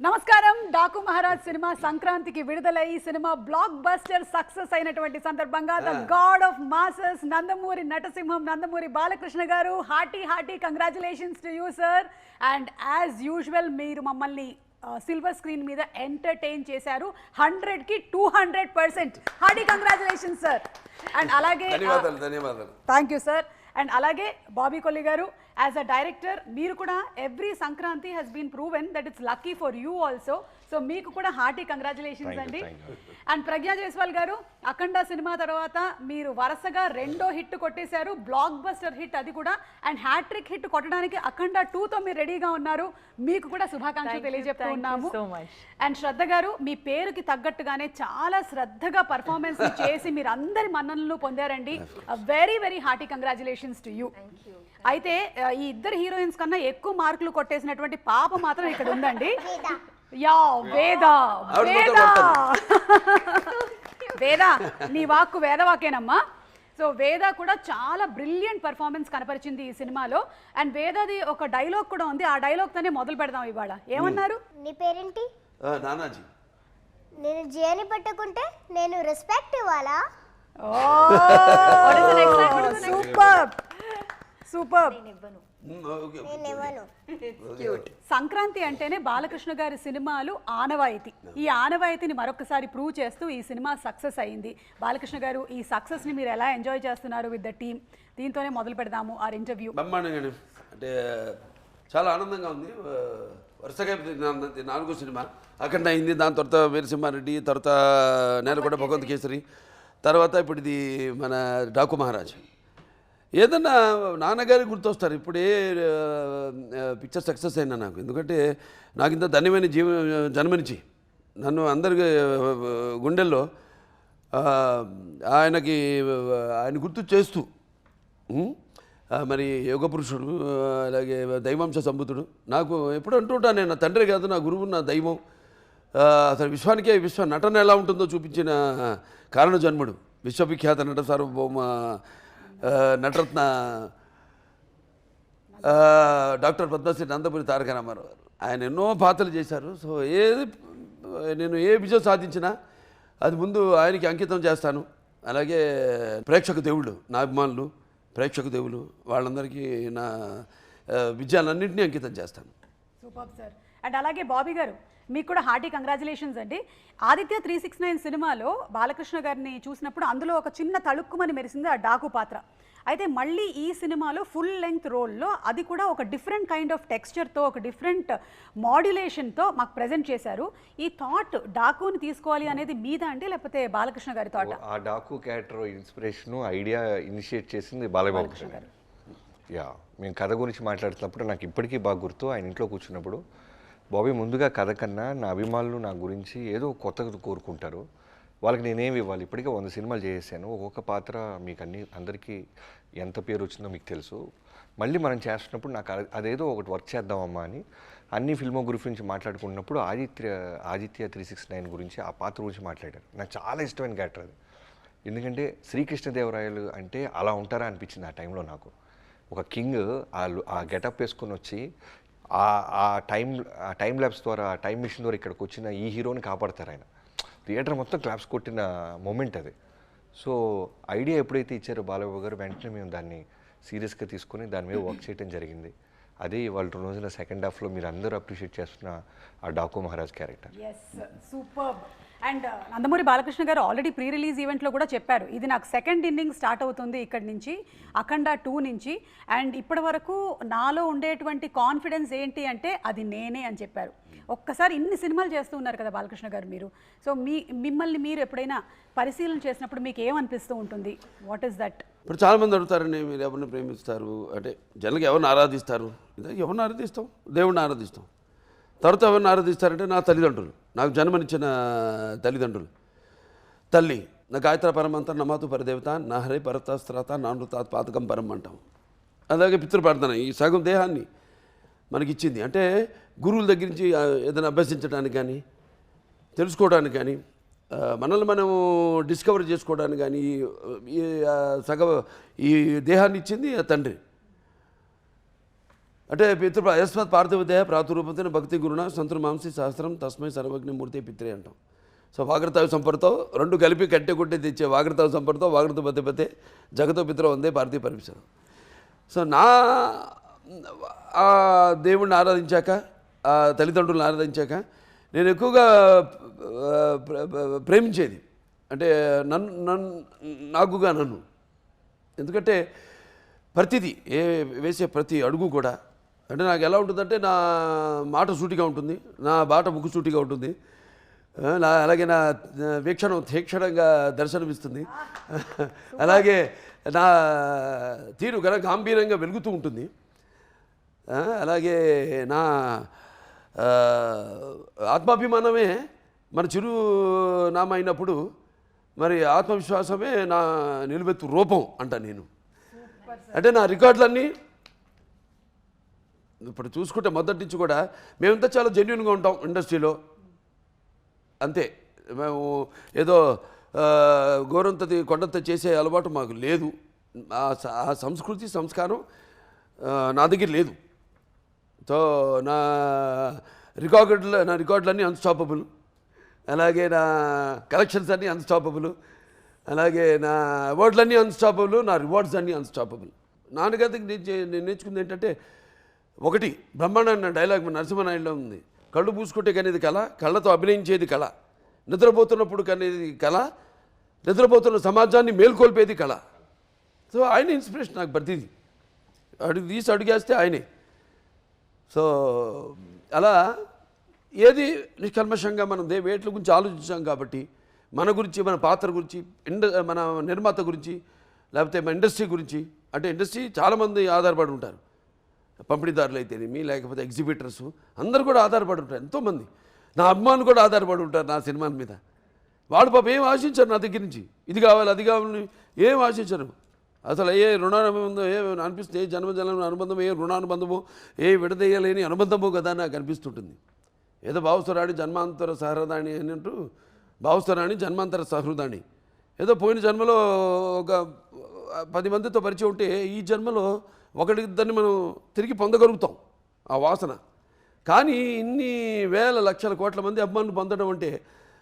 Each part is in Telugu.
నమస్కారం. డాకు మహారాజ్ సినిమా సంక్రాంతికి విడుదలై ఈ సినిమా బ్లాక్ బస్టర్ సక్సెస్ అయినటువంటి సందర్భంగా the god of masses Nandamuri నటసింహం Nandamuri Balakrishna గారు hearty congratulations to you sir. And as usual మీరు మమ్మల్ని సిల్వర్ స్క్రీన్ మీద ఎంటర్టైన్ చేశారు. 100కి 200%. Hearty congratulations sir. అండ్ అలాగే ధన్యవాదాలు. Thank you sir. అండ్ అలాగే బాబీ కొల్లి గారు యాజ్ అ డైరెక్టర్ మీరు కూడా every Sankranti has been proven that it's lucky for you also. So మీకు కూడా హార్టీ కంగ్రాచులేషన్స్ అండి. అండ్ ప్రజ్ఞా జైస్వాల్ గారు అఖండ సినిమా తర్వాత మీరు వరుసగా 2వ హిట్ కొట్టేశారు, బ్లాక్ బస్టర్ హిట్ అది కూడా. అండ్ హ్యాట్రిక్ హిట్ కొట్టడానికి అఖండ 2తో మీరు రెడీగా ఉన్నారు. మీకు కూడా శుభాకాంక్షలు తెలియజెప్తూ ఉన్నాము. అండ్ శ్రద్ధ గారు మీ పేరుకి తగ్గట్టుగానే చాలా శ్రద్ధగా పర్ఫార్మెన్స్ చేసి మీరు అందరి మన్ననలు పొందారండి. Very very hearty congratulations to you. అయితే ఈ ఇద్దరు హీరోయిన్స్ కన్నా ఎక్కువ మార్కులు కొట్టేసినటువంటి పాప మాత్రం ఇక్కడ ఉందండి. యా వేద వేద వేద నీ వాక్కు వేదవాకేనమ్మా. సో వేద కూడా చాలా బ్రిలియంట్ పర్ఫార్మెన్స్ కనపరిచింది ఈ సినిమాలో. అండ్ వేదది ఒక డైలాగ్ కూడా ఉంది, ఆ డైలాగ్ తోనే మొదలు పెడదాం ఇవాళ. ఏమన్నారు? నీ పేరేంటి? నానాజీ. నేను జేని పట్టుకుంటే నేను రెస్పెక్ట్ ఇవ్వాలా? Super super. సంక్రాంతి అంటేనే బాలకృష్ణ గారి సినిమాలు ఆనవాయితీ. ఈ ఆనవాయితీని మరొకసారి ప్రూవ్ చేస్తూ ఈ సినిమా సక్సెస్ అయింది. బాలకృష్ణ గారు ఈ సక్సెస్ ని మీరు ఎలా ఎంజాయ్ చేస్తున్నారు విత్ ద టీమ్? దీంతోనే మొదలు పెడదాము ఆర్ ఇంటర్వ్యూ. బ్రహ్మాండంగా అంటే చాలా ఆనందంగా ఉంది. వరుసగా 4వ సినిమా అఖండ అయింది, దాని తర్వాత వీరసింహారెడ్డి, తర్వాత నేలకొండ భగవంత్ కేసరి, తర్వాత ఇప్పుడు ఇది మన డాకు మహారాజ్. ఏదన్నా నాన్నగారికి గుర్తొస్తారు. ఇప్పుడే పిక్చర్ సక్సెస్ అయినా నాకు, ఎందుకంటే నాకు ఇంత ధన్యమైన జన్మనిచ్చి నన్ను అందరి గుండెల్లో ఆయన గుర్తు చేస్తూ మరి యోగ పురుషుడు, అలాగే దైవాంశ సంబుతుడు. నాకు ఎప్పుడు అంటుంటాను, నేను నా తండ్రి కాదు, నా గురువు, నా దైవం. అసలు విశ్వానికే నటన ఎలా ఉంటుందో చూపించిన కారణ జన్ముడు, విశ్వవిఖ్యాత నట సార్వభౌమ నటరత్న డాక్టర్ పద్మశ్రీ నందమూరి తారక రామారావు గారు. ఆయన ఎన్నో పాత్రలు చేశారు. సో నేను ఏ విజయం సాధించినా అది ముందు ఆయనకి అంకితం చేస్తాను. అలాగే ప్రేక్షక దేవుళ్ళు, నా అభిమానులు, ప్రేక్షక దేవులు, వాళ్ళందరికీ నా విజయాలన్నింటినీ అంకితం చేస్తాను. Super sir. అండ్ అలాగే బాబీ గారు మీకు కూడా హార్టీ కంగ్రాచులేషన్స్ అండి. ఆదిత్య 369 సినిమాలో బాలకృష్ణ గారిని చూసినప్పుడు అందులో ఒక చిన్న తళుక్కుమని మెరిసింది ఆ డాకు పాత్ర. అయితే మళ్ళీ ఈ సినిమాలో ఫుల్ లెంగ్త్ రోల్లో అది కూడా ఒక డిఫరెంట్ కైండ్ ఆఫ్ టెక్స్చర్తో, ఒక డిఫరెంట్ మాడ్యులేషన్తో మాకు ప్రజెంట్ చేశారు. ఈ థాట్ డాకుని తీసుకోవాలి అనేది మీద అండి, లేకపోతే బాలకృష్ణ గారి థాట్? ఆ Daaku character inspiration idea initiate చేసింది బాలకృష్ణ గారు. యా, మేము కథ గురించి మాట్లాడుతున్నప్పుడు నాకు ఇప్పటికీ బాగా గుర్తు. ఆయన ఇంట్లో కూర్చున్నప్పుడు, బాబీ ముందుగా కథ కన్నా నా అభిమానులు నా గురించి ఏదో కొత్తగా కోరుకుంటారు, వాళ్ళకి నేనేమి ఇవ్వాలి? ఇప్పటికే 100 సినిమాలు చేసాను, ఒక్కొక్క పాత్ర మీకు అందరికీ ఎంత పేరు వచ్చిందో మీకు తెలుసు. మళ్ళీ మనం చేస్తున్నప్పుడు నాకు అదేదో ఒకటి వర్క్ చేద్దామమ్మా అని అన్ని ఫిల్మోగ్రఫీ నుంచి మాట్లాడుకున్నప్పుడు ఆదిత్య 369 గురించి, ఆ పాత్ర గురించి మాట్లాడారు. నాకు చాలా ఇష్టమైన క్యారెక్టర్ అది. ఎందుకంటే శ్రీకృష్ణదేవరాయలు అంటే అలా ఉంటారా అనిపించింది ఆ టైంలో నాకు. ఒక కింగ్ ఆ గెటప్ వేసుకొని వచ్చి ఆ టైం ల్యాబ్స్ ద్వారా, ఆ టైం మిషన్ ద్వారా ఇక్కడికి వచ్చిన ఈ హీరోని కాపాడతారు ఆయన. థియేటర్ మొత్తం క్లాప్స్ కొట్టిన మూమెంట్ అది. సో ఐడియా ఎప్పుడైతే ఇచ్చారో బాలబాబు గారు, వెంటనే మేము దాన్ని సీరియస్గా తీసుకొని దాని మీద వర్క్ చేయడం జరిగింది. అదే ఇవాళ 2 రోజుల సెకండ్ హాఫ్లో మీరు అందరూ అప్రిషియేట్ చేస్తున్న ఆ Daaku Maharaj character. Super. And Nandamuri Balakrishna గారు ఆల్రెడీ ప్రీ రిలీజ్ ఈవెంట్లో కూడా చెప్పారు, ఇది నాకు సెకండ్ ఇన్నింగ్ స్టార్ట్ అవుతుంది ఇక్కడి నుంచి, అఖండ 2 నుంచి. అండ్ ఇప్పటి వరకు నాలో ఉండేటువంటి కాన్ఫిడెన్స్ ఏంటి అంటే అది నేనే అని చెప్పారు. ఒక్కసారి ఇన్ని సినిమాలు చేస్తూ ఉన్నారు కదా బాలకృష్ణ గారు మీరు. సో మిమ్మల్ని మీరు ఎప్పుడైనా పరిశీలన చేసినప్పుడు మీకు ఏమనిపిస్తూ ఉంటుంది? What is that? ఇప్పుడు చాలామంది అడుగుతారండి, మీరు ఎవరిని ప్రేమిస్తారు అంటే, జనరల్గా ఎవరిని ఆరాధిస్తారు? ఎవరిని ఆరాధిస్తాం? దేవుడిని ఆరాధిస్తాం. తర్వాత ఎవరిని ఆరాధిస్తారంటే నా తల్లిదండ్రులు, నాకు జన్మనిచ్చిన తల్లిదండ్రులు. తల్లి నా గాయత్ర పరమంత నమాతు పరదేవత, నా హరే పరతాస్త్రాత, నా నృతాత్ పాతకం పరం అంటాం. అలాగే పితృప్రార్థన, ఈ సగం దేహాన్ని మనకిచ్చింది. అంటే గురువుల దగ్గర నుంచి ఏదైనా అభ్యసించడానికి కానీ, తెలుసుకోవడానికి కానీ, మనల్ని మనం డిస్కవర్ చేసుకోవడానికి కానీ ఈ దేహాన్ని ఇచ్చింది తండ్రి. అంటే యస్మత్ పార్థివదేహ ప్రాతురూపతిన భక్తి గురుణ సంతుర్ మాంసి సహస్రం తస్మై సర్వజ్ఞ మూర్తి పిత్రే అంటాం. సో వాగ్రతావి సంపర్తో రెండు కలిపి కట్టె కొట్టి తెచ్చే వాగ్రతావి సంపర్తో వాగ్రత పతిపతే జగతో పిత్ర వందే పార్థివ పరిమిషం. సో ఆ దేవుణ్ణి ఆరాధించాక, ఆ తల్లిదండ్రులను ఆరాధించాక నేను ఎక్కువగా ప్రేమించేది అంటే నాకుగా నన్ను. ఎందుకంటే ప్రతిదీ వేసే ప్రతి అడుగు కూడా అంటే నాకు ఎలా ఉంటుందంటే నా మాట సూటిగా ఉంటుంది, నా బాట ముక్కు సూటిగా ఉంటుంది, అలాగే నా వీక్షణం తీక్షణంగా దర్శనమిస్తుంది, అలాగే నా తీరు గాంభీర్యంగా వెలుగుతూ ఉంటుంది, అలాగే నా ఆత్మాభిమానమే మన చిరునామా అయినప్పుడు మరి ఆత్మవిశ్వాసమే నా నిలువెత్తు రూపం అంట నేను. అంటే నా రికార్డులన్నీ ఇప్పుడు చూసుకుంటే మొదటి నుంచి కూడా మేమంతా చాలా జెన్యున్గా ఉంటాం ఇండస్ట్రీలో, అంతే. మేము ఏదో గోరంతది కొండంత చేసే అలవాటు మాకు లేదు. ఆ సంస్కృతి సంస్కారం నా దగ్గర లేదు. సో నా రికార్డులన్నీ అన్స్టాపబుల్, అలాగే నా కలెక్షన్స్ అన్నీ అన్స్టాపబుల్, అలాగే నా అవార్డులన్నీ అన్స్టాపబుల్, నా రివార్డ్స్ అన్నీ అన్స్టాపబుల్. నాన్నగారికి నేను నేర్చుకుంది ఏంటంటే ఒకటి బ్రహ్మాండ డైలాగ్ నరసింహనాయుడులో ఉంది, కళ్ళు పూసుకుంటే కనేది కళ, కళ్ళతో అభినయించేది కళ, నిద్రపోతున్నప్పుడు కనేది కళ, నిద్రపోతున్న సమాజాన్ని మేల్కొల్పేది కళ. సో ఆయన ఇన్స్పిరేషన్ నాకు ప్రతిదీ అడుగేస్తే ఆయనే. సో అలా ఏది నిష్కల్మషంగా మనం వేట్ల గురించి ఆలోచించాం కాబట్టి మన గురించి, మన పాత్ర గురించి, మన నిర్మాత గురించి, లేకపోతే మన ఇండస్ట్రీ గురించి. అంటే ఇండస్ట్రీ చాలామంది ఆధారపడి ఉంటారు, పంపిణీదారులు అయితేనేమి, లేకపోతే ఎగ్జిబిటర్స్ అందరూ కూడా ఆధారపడి ఉంటారు. ఎంతోమంది నా అభిమానులు కూడా ఆధారపడి ఉంటారు నా సినిమాల మీద. వాడు పాప ఏం ఆశించారు నా దగ్గర నుంచి, ఇది కావాలి అది కావాలని ఏం ఆశించరు. అసలు ఏ రుణానుబంధం ఏ అనిపిస్తుంది, ఏ జన్మజన్మ అనుబంధం, ఏ రుణానుబంధమో, ఏ విడదీయలేని అనుబంధమో కదా నాకు అనిపిస్తుంటుంది. ఏదో భావస్వరాణి జన్మాంతర సహృదాణి అని అంటూ, భావస్వరాణి జన్మాంతర సహృదాణి, ఏదో పోయిన జన్మలో ఒక 10 మందితో పరిచయం ఉంటే ఈ జన్మలో ఒకటిద్దరిని మనం తిరిగి పొందగలుగుతాం ఆ వాసన. కానీ ఇన్ని వేల లక్షల కోట్ల మంది అభిమానులు పొందడం అంటే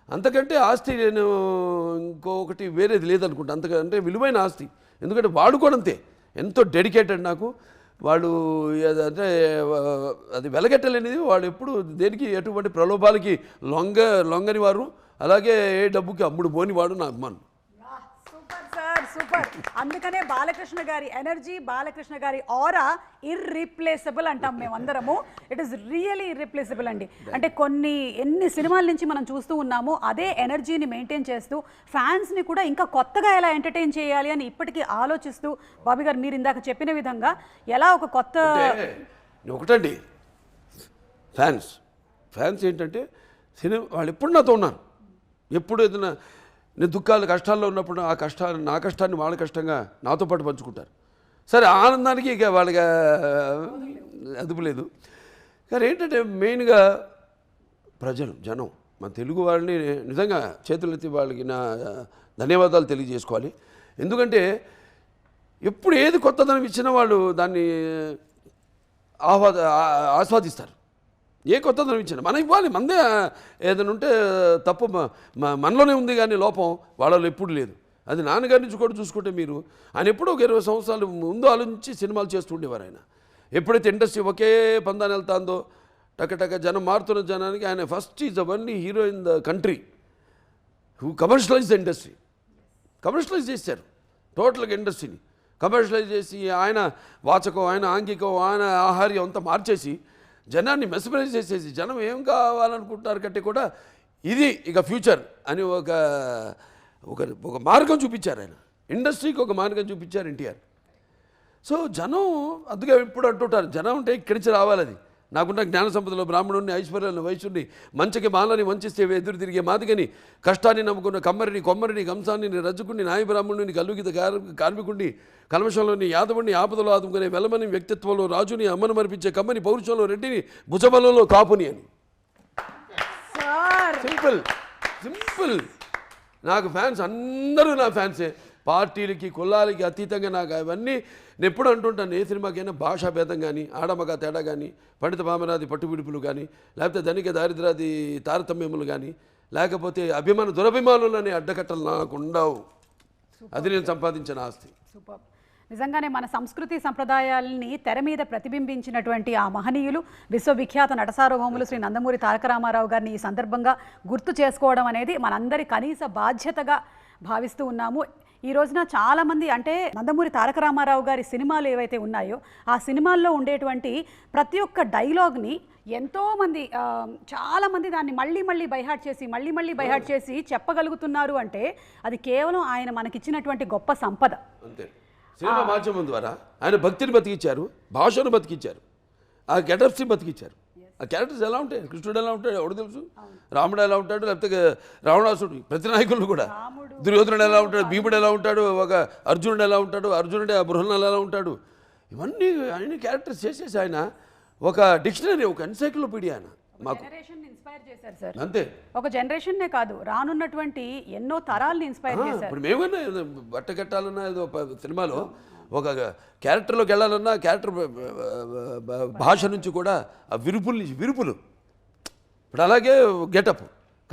అంతకంటే ఆస్తి నేను ఇంకొకటి వేరేది లేదనుకుంటా. అంతకంటే విలువైన ఆస్తి. ఎందుకంటే వాడు కూడా అంతే ఎంతో డెడికేటెడ్ నాకు. వాళ్ళు అంటే అది వెలగట్టలేనిది. వాడు ఎప్పుడు దేనికి ఎటువంటి ప్రలోభాలకి లొంగని వారు, అలాగే ఏ డబ్బుకి అమ్ముడు పోని వాడు నా అభిమానులు. సూపర్. అందుకనే బాలకృష్ణ గారి ఎనర్జీ, బాలకృష్ణ గారి ఆరా ఇర్రీప్లేసబుల్ అంటాం మేమందరము. ఇట్ ఈస్ రియలీ ఇర్రీప్లేసబుల్ అండి. అంటే ఎన్ని సినిమాల నుంచి మనం చూస్తూ ఉన్నాము అదే ఎనర్జీని మెయింటైన్ చేస్తూ ఫ్యాన్స్ని కూడా ఇంకా కొత్తగా ఎలా ఎంటర్టైన్ చేయాలి అని ఇప్పటికీ ఆలోచిస్తూ, బాబీ గారు మీరు ఇందాక చెప్పిన విధంగా ఎలా ఒక కొత్త ఒకటండి ఫ్యాన్స్ ఏంటంటే సినిమా వాళ్ళు ఎప్పుడు నాతో ఉన్నారు. ఎప్పుడు ఏదైనా నేను దుఃఖాలు కష్టాల్లో ఉన్నప్పుడు నా కష్టాన్ని వాళ్ళ కష్టంగా నాతో పాటు పంచుకుంటారు. సరే ఆనందానికి ఇక వాళ్ళకి అదుపు లేదు. కానీ ఏంటంటే మెయిన్గా జనం మన తెలుగు వాళ్ళని నిజంగా చేతులెత్తి వాళ్ళకి నా ధన్యవాదాలు తెలియజేసుకోవాలి. ఎందుకంటే ఎప్పుడు ఏది కొత్తదనం ఇచ్చినా వాళ్ళు దాన్ని ఆస్వాదిస్తారు. ఏ కొత్తదనం ఇచ్చినా మనం ఇవ్వాలి. మందే ఏదైనా ఉంటే తప్పు మనలోనే ఉంది, కానీ లోపం వాళ్ళలో ఎప్పుడు లేదు. అది నాన్నగారి నుంచి కూడా చూసుకుంటే మీరు ఆయన ఎప్పుడూ ఒక 20 సంవత్సరాలు ముందు ఆలోచించి సినిమాలు చేస్తూ ఉండేవారు. ఆయన ఎప్పుడైతే ఇండస్ట్రీ ఒకే పందాన్ని వెళ్తాందో టక జనం మారుతున్న జనానికి ఆయన first is the only hero in the country who commercialise the industry. Commercialise చేశారు టోటల్గా ఇండస్ట్రీని. కమర్షియలైజ్ చేసి ఆయన వాచకం, ఆయన ఆంగికం, ఆయన ఆహార్యం అంతా మార్చేసి జనాన్ని మెస్మరైజ్ చేసేసి జనం ఏం కావాలనుకుంటున్నారు కంటే కూడా ఇది ఇక ఫ్యూచర్ అని ఒక మార్గం చూపించారు ఆయన. ఇండస్ట్రీకి ఒక మార్గం చూపించారు ఎన్టీఆర్. సో జనం అందుకే ఎప్పుడు అంటుంటారు జనం అంటే ఇక్కడి నుంచి రావాలి. అది నాకున్న జ్ఞాన సంపదలో బ్రాహ్మణుడిని, ఐశ్వర్యాన్ని, వైశ్యుడిని, మంచికి మాలని వంచిస్తే ఎదురు తిరిగే మాదిగని, కష్టాన్ని నమ్ముకున్న కమ్మరిని, కొమ్మరిని, కంసాన్ని, రజ్జుకుని, నాయ బ్రాహ్మణుని, కల్లుగిత కార్మికుడిని, కల్మషంలోని యాదవుడిని, ఆపదలో ఆదుకునే వెలమని, వ్యక్తిత్వంలో రాజుని, అమ్మను మరిపించే కమ్మని, పౌరుషంలో రెడ్డిని, భుజబలంలో కాపుని అని. సింపుల్. నాకు ఫ్యాన్స్ అందరూ నా ఫ్యాన్సే. పార్టీలకి కులాలకి అతీతంగా నాకు అవన్నీ నేను ఎప్పుడు అంటుంటాను, ఏ సినిమాకైనా భాషా భేదం కానీ, ఆడమగ తేడా కానీ, పండిత పామరాది పట్టుబిడుపులు కానీ, లేకపోతే ధనిక దారిద్రాది తారతమ్యములు కానీ, లేకపోతే అభిమాన దురభిమానులని అడ్డకట్టలు నాకు ఉండవు. అది నేను సంపాదించిన ఆస్తి. సూపర్. నిజంగానే మన సంస్కృతి సంప్రదాయాలని తెర మీద ప్రతిబింబించినటువంటి ఆ మహనీయులు విశ్వవిఖ్యాత నటసార్వభౌములు శ్రీ నందమూరి తారక రామారావు గారిని ఈ సందర్భంగా గుర్తు చేసుకోవడం అనేది మనందరి కనీస బాధ్యతగా భావిస్తూ ఉన్నాము. ఈ రోజున చాలామంది అంటే నందమూరి తారక రామారావు గారి సినిమాలు ఏవైతే ఉన్నాయో ఆ సినిమాల్లో ఉండేటువంటి ప్రతి ఒక్క డైలాగ్ని ఎంతోమంది చాలామంది దాన్ని మళ్ళీ బైహార్ట్ చేసి చెప్పగలుగుతున్నారు అంటే అది కేవలం ఆయన మనకిచ్చినటువంటి గొప్ప సంపద. అంతే. సినిమా మాధ్యమం ద్వారా ఆయన భక్తిని బతికిచ్చారు, భాషను బతికిచ్చారు, ఆ గెటప్స్ని బతికిచ్చారు. ఆ క్యారెక్టర్స్ ఎలా ఉంటాయి, కృష్ణుడు ఎలా ఉంటాడు ఎవడు తెలుసు, రాముడు ఎలా ఉంటాడు, లేకపోతే రావణాసుడు, ప్రతి నాయకులు కూడా, దుర్యోధనుడు ఎలా ఉంటాడు, భీముడు ఎలా ఉంటాడు, ఒక అర్జునుడు ఎలా ఉంటాడు, అర్జునుడే ఆ బృహన్నలు ఎలా ఉంటాడు, ఇవన్నీ ఆయన క్యారెక్టర్స్ చేసేసి ఆయన ఒక డిక్షనరీ, ఒక ఎన్సైక్లోపీడియా ఆయన మాకు ఇన్స్పైర్ చేశారు సార్. అంతే. ఒక జనరేషన్నే కాదు, రానున్నటువంటి ఎన్నో తరాల్ని ఇన్స్పైర్ చేశారు. ఇప్పుడు మేమన్నా బట్ట కట్టాలన్నా ఏదో సినిమాలో ఒక క్యారెక్టర్లోకి వెళ్ళాలన్నా క్యారెక్టర్ భాష నుంచి కూడా ఆ విరుపులు ఇప్పుడు అలాగే గెటప్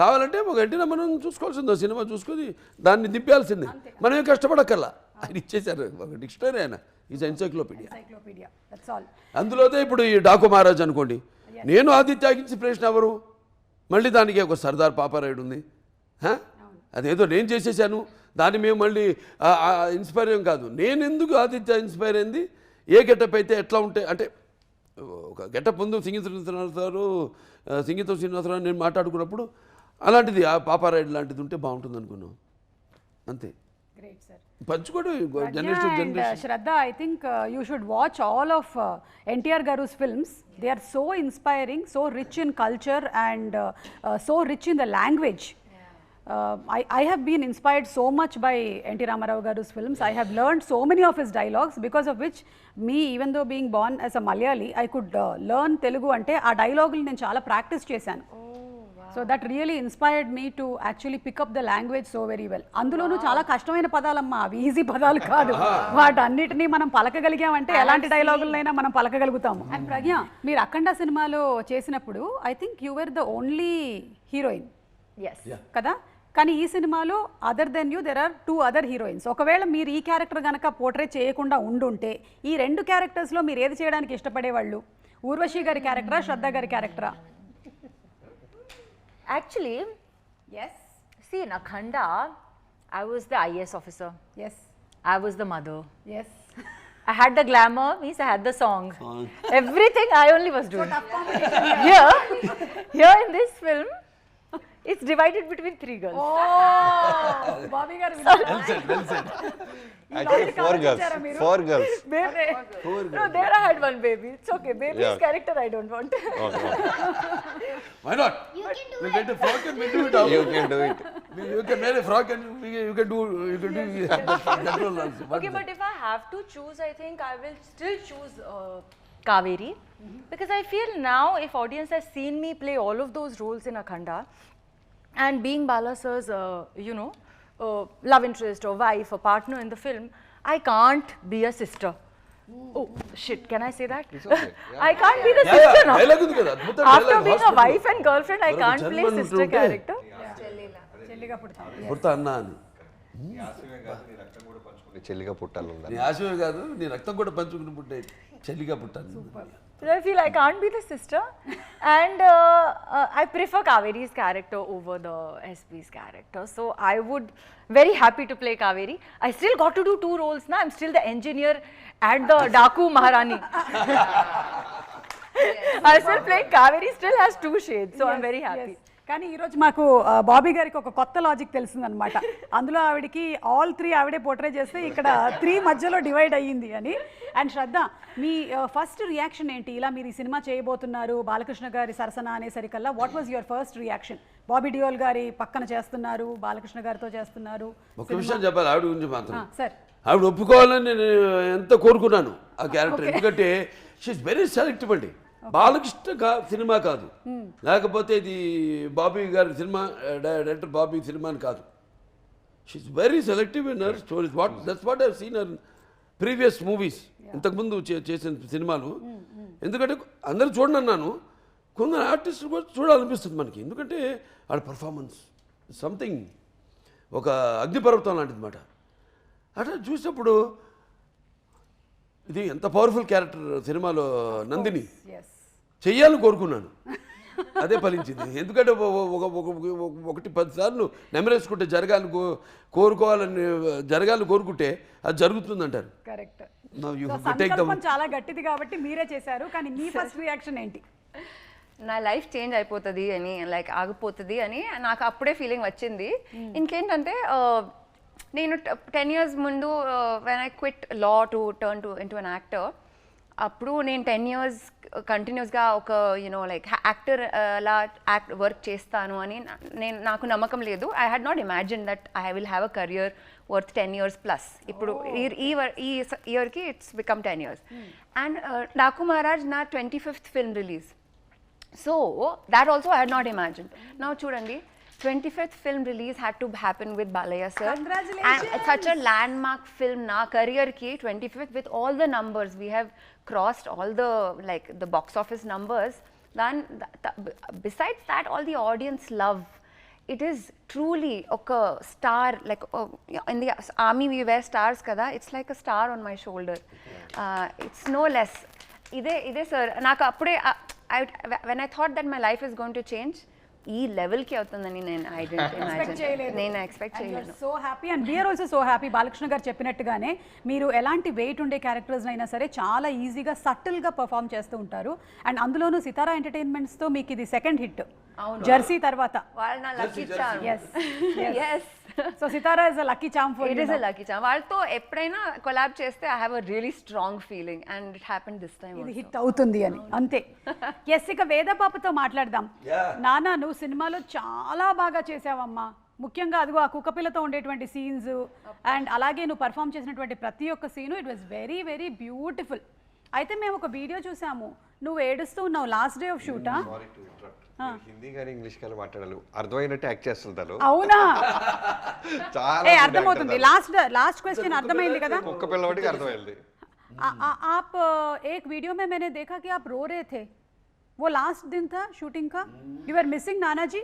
కావాలంటే ఒక గంటనే మనం చూసుకోవాల్సిందో, సినిమా చూసుకొని దాన్ని దింపాల్సిందే, మనమే కష్టపడక్కర్లా. ఆయన ఇచ్చేశారు ఒక డిక్షనరీ, ఆయన ఈజ్ ఎన్సైక్లోపీడియా. అందులోనే ఇప్పుడు ఈ డాకు మహారాజ్ అనుకోండి, నేను ఆదిత్యకి ఇన్స్పిరేషన్ ఎవరు, మళ్ళీ దానికి ఒక సర్దార్ పాపారాయుడు ఉంది, అదేదో నేను చేసేసాను దాన్ని మేము మళ్ళీ ఇన్స్పైర్ ఏం కాదు. నేను ఎందుకు ఆదిత్య ఇన్స్పైర్ అయింది, ఏ గెటప్ అయితే ఎట్లా ఉంటే అంటే ఒక గెటప్ ముందు సంగీతం శ్రీనివాసరావు నేను మాట్లాడుకున్నప్పుడు అలాంటిది ఆ పాపారాయుడు లాంటిది ఉంటే బాగుంటుంది అనుకున్నాం. అంతే. పంచుకోవడం generation. Shraddha, I think you should watch all of NTR Garu's films. They are so inspiring, so rich in culture and so rich in the language. I have been inspired so much by NT Ramarao Garu's films. I have learned so many of his dialogues, because of which me, even though being born as a Malayali, I could learn Telugu ante aa dialogue ni nenu chaala practice chesanu. So that really inspired me to actually pick up the language so very well. అందులోనూ చాలా కష్టమైన పదాలమ్మా, అవి ఈజీ పదాలు కాదు. వాటన్నిటినీ మనం పలకగలిగామంటే ఎలాంటి డైలాగులైనా మనం పలకగలుగుతాము. అండ్ ప్రజ్ఞ, మీరు అఖండ సినిమాలో చేసినప్పుడు I think you were the only heroine కదా, కానీ ఈ సినిమాలో other than you there are 2 other heroines. ఒకవేళ మీరు ఈ క్యారెక్టర్ కనుక పోర్ట్రే చేయకుండా ఉండుంటే ఈ 2 క్యారెక్టర్స్లో మీరు ఏది చేయడానికి ఇష్టపడేవాళ్ళు? ఊర్వశి గారి క్యారెక్టరా, శ్రద్ధ గారి క్యారెక్టరా? Actually, yes. See, in Akhanda, I was the IAS officer. Yes. I was the mother. Yes. I had the glamour, means I had the song. Everything I only was doing. So tough competition. Here in this film, it's divided between 3 girls. Oh, Bobby garu. Well said. Actually, 4 girls. 4 girls. Baby. No, there I had one baby. It's okay. Baby's character I don't want. Okay. Why not? You can do We'll it. get a frock and we'll do it. You can do it. You can wear a frock and you can do that role also. Okay, but if I have to choose, I think I will still choose Kaveri. Because I feel now, if audience has seen me play all of those roles in Akhanda, and being Bala sir's, love interest or wife or partner in the film, I can't be a sister. Oh shit, can I say that? It's okay. Yeah. I can't be the sister now. After being a After wife and girlfriend, I can't play sister character. చెల్లిగా పుడతాం. పుడతా అన్నా అని. చెల్లిగా పుట్టాలి. నీ ఆశమే కాదు, నీ రక్తం కూడా పంచుకుని పుట్టే చెల్లిగా పుట్టాను. So I feel I can't be the sister, and I prefer Kaveri's character over the SP's character. So I would very happy to play Kaveri. I still got to do 2 roles now. I'm still the engineer and the Daku Maharani. I still play Kaveri. Still has 2 shades, so I'm very happy. కానీ ఈరోజు మాకు బాబీ గారికి ఒక కొత్త లాజిక్ తెలిసిందనమాట. అందులో ఆవిడకి all 3 ఆవిడే పోర్ట్రే చేస్తే ఇక్కడ 3 మధ్యలో డివైడ్ అయ్యింది అని. అండ్ శ్రద్ధ, మీ ఫస్ట్ రియాక్షన్ ఏంటి? ఇలా మీరు ఈ సినిమా చేయబోతున్నారు, బాలకృష్ణ గారి సరసన అనేసరికల్లా what was your first reaction? Bobby Deol గారి పక్కన చేస్తున్నారు, బాలకృష్ణ గారితో చేస్తున్నారు. ఒక విషయం చెప్పాలి ఆవిడ గురించి మాత్రం. సార్, ఆవిడ ఒప్పుకోవాలని నేను ఎంత కోరుకున్నాను ఆ క్యారెక్టర్, ఎందుకంటే షీఈస్ వెరీ సెలెక్టివ్ అండి. బాలకృష్ణ సినిమా కాదు, లేకపోతే ఇది బాబీ గారి సినిమా, డైరెక్టర్ బాబీ సినిమా అని కాదు. She is very selective in her stories. That's what I have seen her previous movies. ఇంతకుముందు చేసిన సినిమాలు. ఎందుకంటే అందరూ చూడండి అన్నాను, కొందరు ఆర్టిస్టులు కూడా చూడాలనిపిస్తుంది మనకి. ఎందుకంటే ఆడ పర్ఫార్మెన్స్ సంథింగ్ ఒక అగ్నిపర్వతం లాంటిది అన్నమాట. అట్లా చూసినప్పుడు ఇది ఎంత పవర్ఫుల్ క్యారెక్టర్ సినిమాలో నందిని చెయ్యాలని కోరుకున్నాను, అదే ఫలించింది. ఎందుకంటే ఒకటి 10 సార్లు నెమరేసుకుంటే జరగాలని కోరుకుంటే అది జరుగుతుందంటారు. కరెక్ట్. సంకల్పం చాలా గట్టిది కాబట్టి మీరే చేశారు. కానీ మీ ఫస్ట్ రియాక్షన్ ఏంటి? నా లైఫ్ చేంజ్ అయిపోతుంది అని, లైక్ ఆగిపోతుంది అని నాకు అప్పుడే ఫీలింగ్ వచ్చింది. ఇంకేంటంటే నేను 10 years ముందు when I quit law to turn into an actor, అప్పుడు నేను 10 years కంటిన్యూస్గా ఒక లైక్ యాక్టర్ లా వర్క్ చేస్తాను అని నాకు నమ్మకం లేదు. I had not imagine that I will have a career worth 10 years plus. ఇప్పుడు ఈ ఇయర్కి it's become 10 years. And Daaku Maharaj నా 25th film release. So that also I had not imagined. Now chudandi, 25th film release had to happen with Balaya sir. Congratulations. And it's such a landmark film na career ki 25th with all the numbers. We have crossed all the the box office numbers. Then besides that, all the audience love. It is truly a star, like in the army we wear stars kada. It's like a star on my shoulder. It's no less. Ide sir, నాకు అప్పుడే when I thought that my life is going to change, ఈ లెవెల్కి అవుతుందని నేను ఎక్స్పెక్ట్ చేయలేదు. So happy and we are also so happy. Balakrishna garu చెప్పినట్టుగానే మీరు ఎలాంటి వెయిట్ ఉండే క్యారెక్టర్స్ అయినా సరే చాలా ఈజీగా సటిల్గా పర్ఫామ్ చేస్తూ ఉంటారు. అండ్ అందులోనూ సితారా ఎంటర్టైన్మెంట్స్తో మీకు ఇది సెకండ్ హిట్ జెర్సీ తర్వాత. వాళ్ళు నా lucky charm. yes so Sitara is a lucky charm for you. It is a lucky charm. వాళ్ళతో ఎప్పుడైనా కొలాబ్ చేస్తే I have a really strong feeling and it happened this time. ఇది హిట్ అవుతుంది అని అంతే. ఎస్, ఇక వేద పాపతో మాట్లాడదాం. నానా, నువ్వు సినిమాలో చాలా బాగా చేసావమ్మా. ముఖ్యంగా అదిగో ఆ కుక్కపిల్లతో ఉండేటువంటి సీన్స్ అండ్ అలాగే నువ్వు పర్ఫామ్ చేసినటువంటి ప్రతి ఒక్క scene it was very very beautiful. అయితే మేము ఒక వీడియో చూసాము, నువ్వు ఏడుస్తూ ఉన్నావు లాస్ట్ డే ఆఫ్ షూటా? హిందీ కానీ ఇంగ్లీష్ కానీ మాట్లాడాలి, అర్థమైనట్టు యాక్ట్ చేస్తుంటారు. అవునా? చాలా అర్థమవుతుంది. లాస్ట్ క్వశ్చన్ అర్థమైంది కదా? కుక్క పిల్లవాడికి అర్థమైంది. आप एक वीडियो में मैंने देखा कि आप रो रहे थे. वो लास्ट दिन था शूटिंग का. You were missing Nana ji.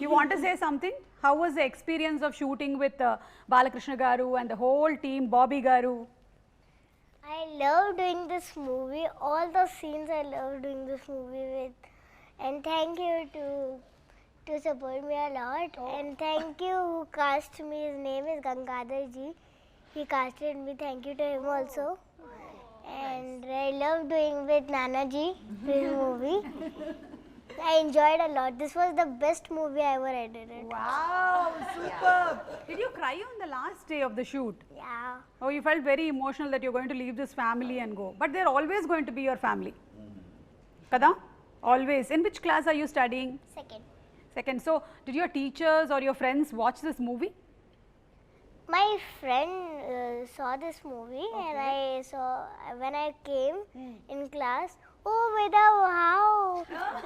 You want to say something? How was the experience of shooting with Balakrishna garu and the whole team, Bobby garu? I love doing this movie. All the scenes I love doing this movie with. And thank you to support me a lot. And thank you who cast me. His name is Gangadhar ji. He casted me. Thank you to him also. And I love doing with Nana ji this movie. I enjoyed a lot. This was the best movie I ever edited. Wow, superb. Did you cry on the last day of the shoot? Yeah. Oh, you felt very emotional that you're going to leave this family and go. But they're always going to be your family. Kada? Always. In which class are you studying? Second. So, did your teachers or your friends watch this movie? My friend saw this movie, and I saw when I came in class. Oh, Veda,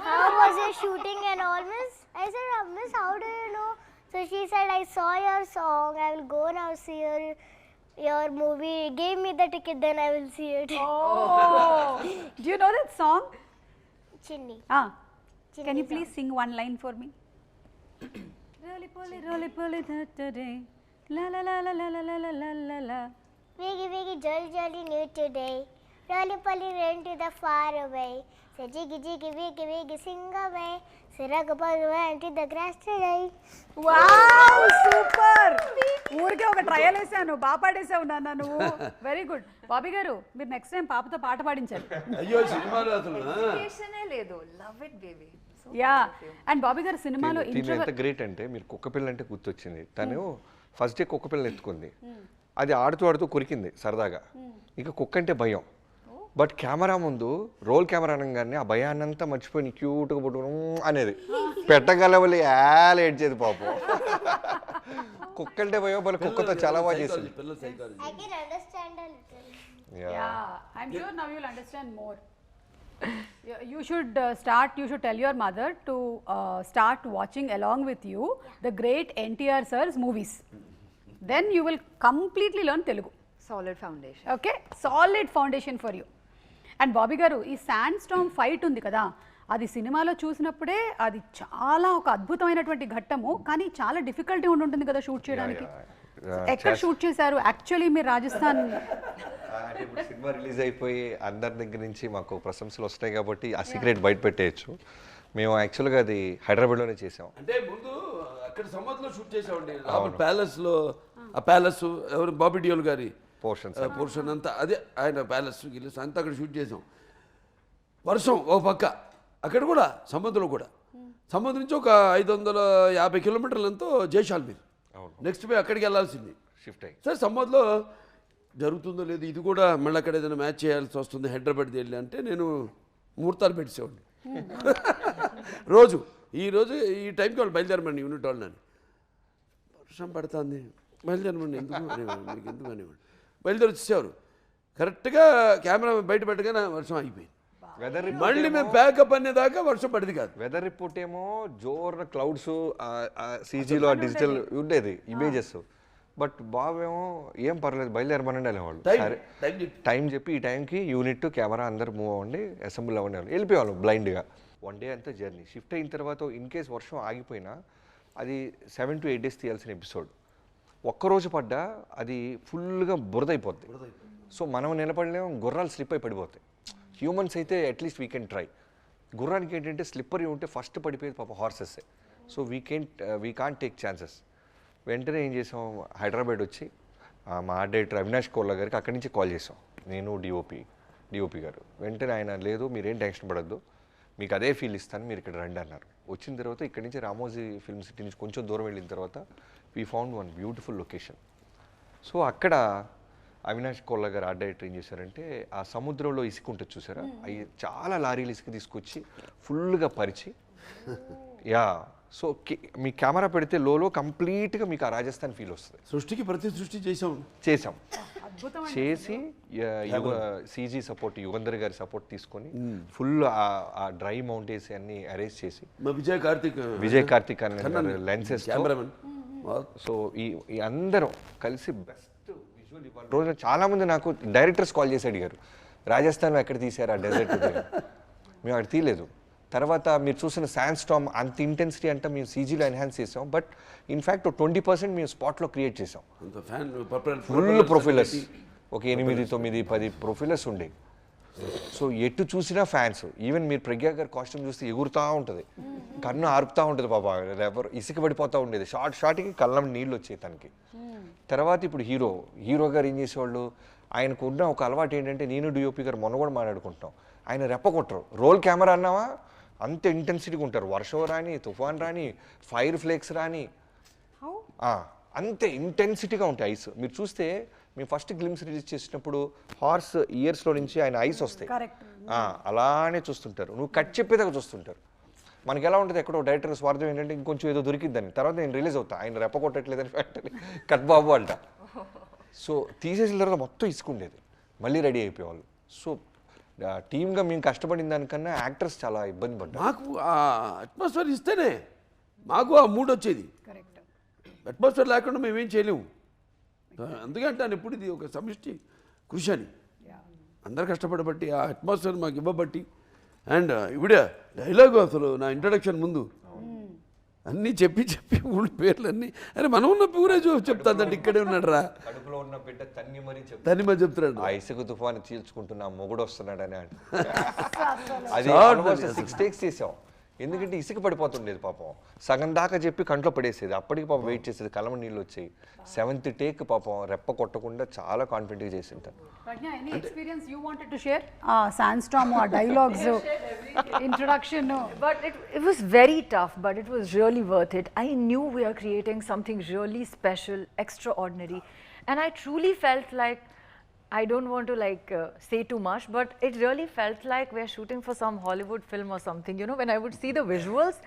how was your shooting and all, Miss? I said, Miss, how do you know? So she said, I saw your song. I will go now see your movie. Give me the ticket, then I will see it. Oh, do you know that song? Chinni. Chinni can you please sing one line for me? Roly poly today. La la la la la la la la la la. Wiggy jolly new today. Roly poly ran to the far away. Say jiggy wiggy sing away. Say ragapal ran to the grass today. Wow, super. ఊరికే ఒక ట్రయల్ వేసాను, బాగా పాడేసావు నాన్న నువ్వు. Very good. బాబీ గారు, మీరు నెక్స్ట్ టైం పాపతో పాట పాడించారు. అయ్యో సినిమాలో అసలు లేదు. Love it baby. Yeah. And Bobby గారు సినిమాలో ఎంత గ్రేట్ అంటే, మీరు కుక్కపిల్ల అంటే గుర్తొచ్చింది. తను ఫస్ట్ డే కుక్కపిల్లని ఎత్తుకుంది, అది ఆడుతూ కొరికింది సరదాగా. ఇక కుక్క అంటే భయం. బట్ కెమెరా ముందు రోల్ కెమెరా అనగానే ఆ భయాన్నంతా మర్చిపోయి క్యూట్గా పుట్టు అనేది పెట్టగలవలి ఏడ్చేది పాపం. కుక్క అంటే భయం, వాళ్ళ కుక్కతో చాలా బాగా చేసింది. I can understand a little. Yeah, I'm sure now you'll understand more. You should you should tell your mother to start watching along with you the great NTR sir's movies. Then you will completely learn Telugu. Solid foundation. Okay solid foundation for you. And Bobby గారు ఈ శాండ్ స్టామ్ ఫైట్ ఉంది కదా, అది సినిమాలో చూసినప్పుడే అది చాలా ఒక అద్భుతమైనటువంటి ఘట్టము, కానీ చాలా డిఫికల్టీ ఉంటుంది కదా షూట్ చేయడానికి. ఎక్కడ షూట్ చేశారు యాక్చువల్లీ మీరు? రాజస్థాన్. అంటే ఇప్పుడు సినిమా రిలీజ్ అయిపోయి అందరి దగ్గర నుంచి మాకు ప్రశంసలు వస్తాయి కాబట్టి ఆ సీక్రెట్ బయట పెట్టేయచ్చు. మేము యాక్చువల్గా అది హైదరాబాద్లోనే చేసాం. అంటే ముందు అక్కడ సమ్మర్లో షూట్ చేసామండి, ప్యాలెస్లో. ఆ ప్యాలెస్ ఎవరు బాబీ డియోల్ గారి పోర్షన్ అంతా అదే, ఆయన ప్యాలెస్ గిల్లెస్ అంతా అక్కడ షూట్ చేసాం. వర్షం ఓ పక్క, అక్కడ కూడా సముద్రం కూడా, సముద్రం నుంచి ఒక 550 కిలోమీటర్లంతో జైషాల్మీర్. నెక్స్ట్ పోయి అక్కడికి వెళ్ళాల్సింది షిఫ్ట్ అయ్యి. సరే సమ్మర్లో జరుగుతుందో లేదు, ఇది కూడా మళ్ళీ అక్కడ ఏదైనా మ్యాచ్ చేయాల్సి వస్తుంది హైదరాబాద్కి వెళ్ళి అంటే నేను ముహూర్తాలు పెట్టేసేవాడిని. రోజు ఈ టైంకి వాళ్ళు బయలుదేరమండి యూనిట్ వాళ్ళు. నన్ను వర్షం పడుతుంది బయలుదేరమండి, ఎందుకు అనేవాడు, మీకు ఎందుకు అనేవాడు. బయలుదేరి వచ్చేసేవారు. కరెక్ట్గా కెమెరా బయట పెట్టగానే వర్షం అయిపోయింది. మళ్ళీ మేము ప్యాకప్ అనేదాకా వర్షం పడింది కాదు. వెదర్ రిపోర్ట్ ఏమో జోర్న క్లౌడ్స్, సీజీలో డిజిటల్ ఉండేది ఇమేజెస్. బట్ బాబేమో ఏం పర్లేదు బయలుదేరమనండి అనేవాళ్ళు. సరే టైం చెప్పి ఈ టైంకి యూనిట్ కెమెరా అందరు మూవ్ అవ్వండి, అసెంబ్లీ అవ్వండి వెళ్ళిపోయేవాళ్ళు బ్లైండ్గా. 1 డే అంతా జర్నీ. షిఫ్ట్ అయిన తర్వాత ఇన్ కేస్ వర్షం ఆగిపోయినా అది 7 to 8 days తీయాల్సిన ఎపిసోడ్. ఒక్కరోజు పడ్డా అది ఫుల్గా బురదైపోద్ది. సో మనం నిలబడలేము, గుర్రాలు స్లిప్ అయి పడిపోతాయి. హ్యూమన్స్ అయితే అట్లీస్ట్ వీ కెన్ ట్రై. గుర్రానికి ఏంటంటే స్లిప్పరీ ఉంటే ఫస్ట్ పడిపోయేది పాప హార్సెస్సే. So we can't take chances. వెంటనే ఏం చేసాం, హైదరాబాద్ వచ్చి మా ఆర్ట్ డైరెక్టర్ అవినాష్ కోల్లా గారికి అక్కడి నుంచి కాల్ చేసాం, నేను డిఓపి గారు. వెంటనే ఆయన లేదు మీరేం టెన్షన్ పడద్దు, మీకు అదే ఫీల్ ఇస్తాను, మీరు ఇక్కడ రండి అన్నారు. వచ్చిన తర్వాత ఇక్కడి నుంచి రామోజీ ఫిల్మ్ సిటీ నుంచి కొంచెం దూరం వెళ్ళిన తర్వాత we found one beautiful location. So అక్కడ అవినాష్ కోల్లా గారు ఆర్ట్ డైరెక్టర్ ఏం చేశారంటే, ఆ సముద్రంలో ఇసుక ఉంటుంది చూసారా, అవి చాలా లారీలు ఇసుక తీసుకొచ్చి ఫుల్గా పరిచి, యా. సో మీ కెమెరా పెడితే లోలో కంప్లీట్గా మీకు ఆ రాజస్థాన్ ఫీల్ వస్తుంది. సృష్టికి ప్రతి సృష్టి చేసాం చేసి సీజీ సపోర్ట్, యుగంధర్ గారి సపోర్ట్ తీసుకొని ఫుల్ ఆ డ్రై మౌంటైన్స్ అన్ని అరేంజ్ చేసి విజయ్ కార్తిక్ అన్న లెన్సెస్. సో ఈ అందరం కలిసి బెస్ట్ విజువల్ ఇవ్వాలి. రోజున చాలా మంది నాకు డైరెక్టర్స్ కాల్ చేసి అడిగారు, రాజస్థాన్లో ఎక్కడ తీసారు ఆ డెజర్ట్? మేము అక్కడ తీయలేదు. తర్వాత మీరు చూసిన శాండ్ స్టామ్ అంత ఇంటెన్సిటీ అంటే మేము సీజీలో ఎన్హాన్స్ చేసాం, బట్ ఇన్ఫ్యాక్ట్ 20% మేము స్పాట్లో క్రియేట్ చేసాం. ఫుల్ ప్రొఫైలర్స్, ఒక 8, 9, 10 ప్రొఫైలర్స్ ఉండే. సో ఎటు చూసినా ఫ్యాన్స్. ఈవెన్ మీరు ప్రజ్ఞా గారి కాస్ట్యూమ్ చూస్తే ఎగురుతూ ఉంటుంది, కన్ను ఆరుపుతూ ఉంటుంది పాప, ఎవరు ఇసుక పడిపోతూ ఉండేది. షార్ట్కి కళ్ళం నీళ్ళు వచ్చాయి తనకి. తర్వాత ఇప్పుడు హీరో గారు ఏం చేసేవాళ్ళు, ఆయనకు ఉన్న ఒక అలవాటు ఏంటంటే, నేను డిఓపి గారు మొన్న కూడా మాట్లాడుకుంటాం, ఆయన రెప్పకొట్టరు. రోల్ కెమెరా అన్నావా అంత ఇంటెన్సిటీగా ఉంటారు. వర్షం రాని, తుఫాన్ రాని, ఫైర్ ఫ్లేక్స్ రాని, అంతే ఇంటెన్సిటీగా ఉంటాయి ఐస్. మీరు చూస్తే మేము ఫస్ట్ గ్లిమ్స్ రిలీజ్ చేసినప్పుడు హార్స్ ఇయర్స్లో నుంచి ఆయన ఐస్ వస్తాయి, అలానే చూస్తుంటారు. నువ్వు కట్ చెప్పేదాకా చూస్తుంటారు. మనకి ఎలా ఉంటుంది, ఎక్కడో డైరెక్టర్ స్వార్థం ఏంటంటే ఇంకొంచెం ఏదో దొరికిద్దని. తర్వాత నేను రిలీజ్ అవుతా, ఆయన రెప్ప కొట్టట్లేదని ఫ్యాక్టరీ కట్ బాబు అంట. సో తీసేసిన తర్వాత మొత్తం ఇసుకుండేది, మళ్ళీ రెడీ అయిపోయేవాళ్ళు. సో టీమ్గా మేము కష్టపడిన దానికన్నా యాక్టర్స్ చాలా ఇబ్బంది పడ్డారు. మాకు ఆ అట్మాస్ఫియర్ ఇస్తేనే మాకు ఆ మూడ్ వచ్చేది. అట్మాస్ఫియర్ లేకుండా మేమేం చేయలేము. అందుకే అంటాను ఎప్పుడు ఇది ఒక సమిష్టి కృషి అని. అందరు కష్టపడబట్టి ఆ అట్మాస్ఫియర్ మాకు ఇవ్వబట్టి. అండ్ ఇవిడ డైలాగు అసలు నా ఇంట్రడక్షన్ ముందు అన్నీ చెప్పి ఊళ్ళ పేర్లన్నీ, అరే మనం ఉన్న ఊరే చెప్తాదంటే ఇక్కడే ఉన్నాడు రా, కడుపులో ఉన్న బిడ్డ తన్ని మరి చెప్తున్నాడు. ఆ ఇసుక తుఫాను చీల్చుకుంటున్నా మొగుడు వస్తున్నాడని. అది 6 takes చేసాం, ఎందుకంటే ఇసుక పడిపోతుండేది పాపం. సగం దాకా చెప్పి కంట్లో పడేసేది, అప్పటికి పాపం వెయిట్ చేసేది, కలమ నీళ్ళు వచ్చాయి. 7th take పాపం రెప్ప కొట్టకుండా చాలా కాన్ఫిడెంట్గా చేసింటాను. Any experience you wanted to share? Sandstorm or dialogues, introduction? But it was very tough, but it was really worth it. I knew we are creating something really special, extraordinary, and I truly felt like, I don't want to say too much, but it really felt like we're shooting for some Hollywood film or something. You know, when I would see the visuals,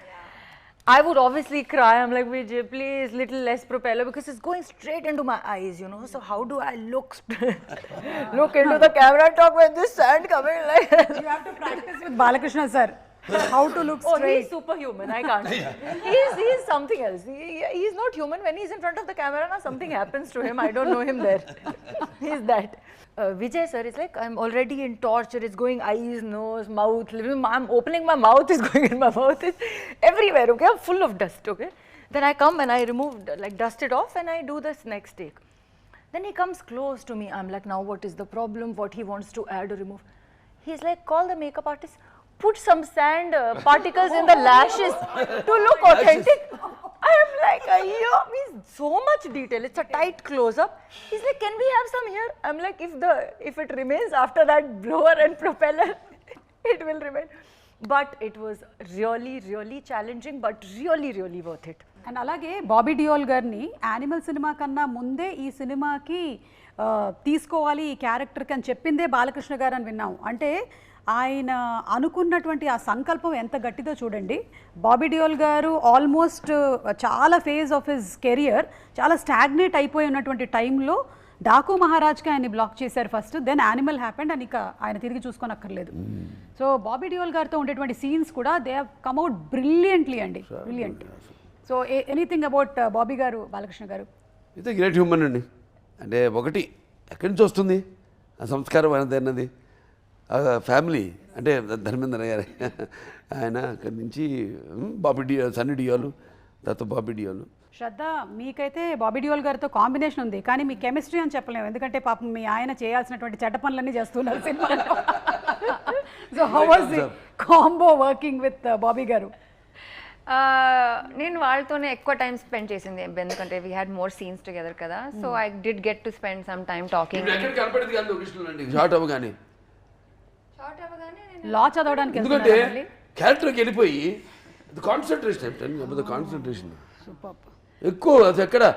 I would obviously cry. I'm like, Vijay, please, little less propeller, because it's going straight into my eyes, you know. So how do I look into the camera and talk with this sand coming like? You have to practice with Balakrishna sir. How to look Oh, straight. he's superhuman. I can't. He's something else. He's not human. When he's in front of the camera, now something happens to him. I don't know him there. He's that. Vijay sir is like, I'm already in torture. It's going eyes, nose, mouth. I'm opening my mouth. It's going in my mouth. It's everywhere. Okay, I'm full of dust. Okay. Then I come and I remove, like, dust it off, and I do this next take. Then he comes close to me. I'm like, now what is the problem? What he wants to add or remove? He's like, call the makeup artist. Put some sand particles in the lashes to look authentic. I am like, yeah, means so much detail. It's a tight close-up. He's like, can we have some here? I'm like, if it remains after that blower and propeller, it will remain. But it was really, really challenging, but really, really worth it. And అలాగే బాబీ డియోల్ గారిని యానిమల్ సినిమా కన్నా ముందే ఈ సినిమాకి తీసుకోవాలి ఈ క్యారెక్టర్కి అని చెప్పిందే బాలకృష్ణ గారు అని విన్నాం. అంటే ఆయన అనుకున్నటువంటి ఆ సంకల్పం ఎంత గట్టిదో చూడండి. బాబీ డియోల్ గారు ఆల్మోస్ట్ చాలా ఫేజ్ ఆఫ్ హిజ్ కెరియర్ చాలా స్టాగ్నేట్ అయిపోయి ఉన్నటువంటి టైంలో డాకు మహారాజ్కి ఆయన్ని బ్లాక్ చేశారు ఫస్ట్, దెన్ యానిమల్ హ్యాపెండ్ అని ఇక ఆయన తిరిగి చూసుకోనక్కర్లేదు. సో బాబీ డియోల్ గారితో ఉండేటువంటి సీన్స్ కూడా they have come out brilliantly అండి, brilliant. So anything about Bobby గారు, బాలకృష్ణ గారు? అయితే గ్రేట్ హ్యూమన్ అండి. అంటే ఒకటి ఎక్కడి నుంచి వస్తుంది ఆ సంస్కారం అనేది అన్నది, ఫ్యామిలీ అంటే ధర్మేంద్ర గారు ఆయన అక్కడి నుంచి బాబీ డియోల్, సన్నీ డియోలు, తర్వాత బాబీ డియోలు. శ్రద్ధ, మీకైతే బాబీ డియోల్ గారితో కాంబినేషన్ ఉంది, కానీ మీ కెమిస్ట్రీ అని చెప్పలేము, ఎందుకంటే పాపం మీ ఆయన చేయాల్సినటువంటి చెడ్డ పనులన్నీ చేస్తున్నారు సినిమాలో. So how was the combo working with Bobby గారు? నేను వాళ్ళతోనే ఎక్కువ టైం స్పెండ్ చేసింది, ఎందుకంటే we had more scenes together కదా. So I did get to spend some time talking. Shot అవ్వగానే లా చదవడానికి ఎందుకంటే క్యారెక్టర్కి వెళ్ళిపోయి కాన్సన్ట్రేషన్ ఎక్కువ, అది ఎక్కడో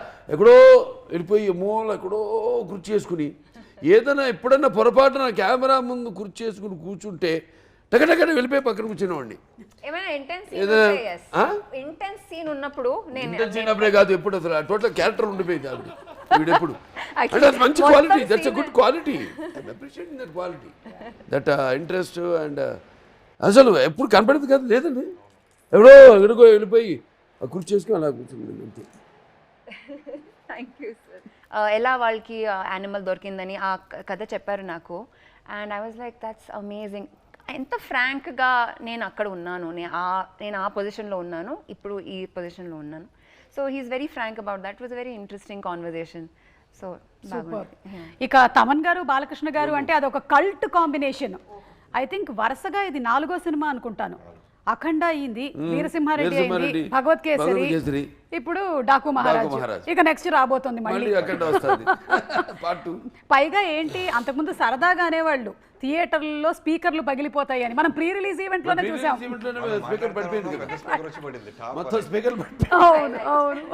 వెళ్ళిపోయి మూల ఎక్కడో కుర్చీ చేసుకుని ఏదైనా ఎప్పుడన్నా పొరపాటున కెమెరా ముందు కుర్చీ చేసుకుని కూర్చుంటే టకటకట వెళ్ళిపోయి పక్కన కూర్చునేవాడిని. ఏమైనా ఇంటెన్స్ సీన్ ఉన్నప్పుడు చిన్నప్పుడే కాదు, ఎప్పుడు అసలు టోటల్ క్యారెక్టర్ ఉండిపోయింది ఆవిడ. వీడెప్పుడు అంటే అది మంచి quality, that's a good quality, I'm appreciating that quality, that interest. And అసలు ఎప్పుడు కనపడదు కాదు, లేదండి, ఎక్కడికో వెళ్ళిపోయి ఆ కుర్చీ చేసుకుని అలా కూర్చుంది అంతే. Thank you sir. ఎలా వాళ్ళకి యానిమల్ దొరికిందని ఆ కథ చెప్పారు నాకు, and I was like that's amazing. ఎంత ఫ్రాంక్గా నేను అక్కడ ఉన్నాను, నేను ఆ పొజిషన్లో ఉన్నాను, ఇప్పుడు ఈ పొజిషన్లో ఉన్నాను. So he is very frank about that. Was very interesting conversation. So ఇక తమన్ గారు, బాలకృష్ణ గారు అంటే అదొక కల్ట్ కాంబినేషన్. ఐ థింక్ వరుసగా ఇది 4వ సినిమా అనుకుంటాను. అఖండ అయింది, వీరసింహారెడ్డి అయింది, భగవత్ కేసరి, ఇప్పుడు డాకు మహారాజ్, ఇక నెక్స్ట్ రాబోతుంది మళ్ళీ. పైగా ఏంటి, అంతకుముందు సరదాగా అనేవాళ్ళు థియేటర్లలో స్పీకర్లు పగిలిపోతాయి అని, మనం ప్రీ రిలీజ్ ఈవెంట్ లోనే చూసాం. అవును అవును.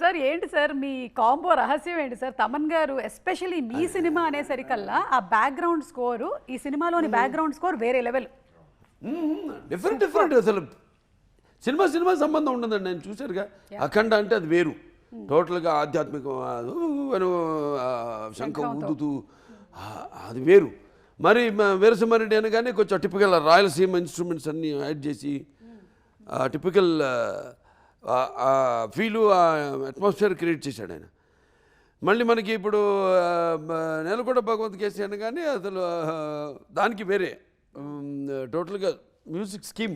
సార్ ఏంటి సార్ మీ కాంబో రహస్యం ఏంటి సార్? తమన్ గారు ఎస్పెషల్లీ మీ సినిమా అనేసరికల్లా ఆ బ్యాక్గ్రౌండ్ స్కోరు, ఈ సినిమాలోని బ్యాక్గ్రౌండ్ స్కోర్ వేరే లెవెల్, డిఫరెంట్. అసలు సినిమా సంబంధం ఉండదండి. నేను చూశారుగా అఖండ అంటే అది వేరు, టోటల్గా ఆధ్యాత్మికం, శంఖం ఊదుతూ అది వేరు. మరి వీరసింహారెడ్డి అనగానే కొంచెం టిపికల్ రాయలసీమ ఇన్స్ట్రుమెంట్స్ అన్నీ యాడ్ చేసి టిపికల్ ఫీలు, అట్మాస్ఫియర్ క్రియేట్ చేశాడు ఆయన. మళ్ళీ మనకి ఇప్పుడు నేలకొండ భగవత్ కేసి అనగానే అసలు దానికి వేరే టోటల్గా మ్యూజిక్ స్కీమ్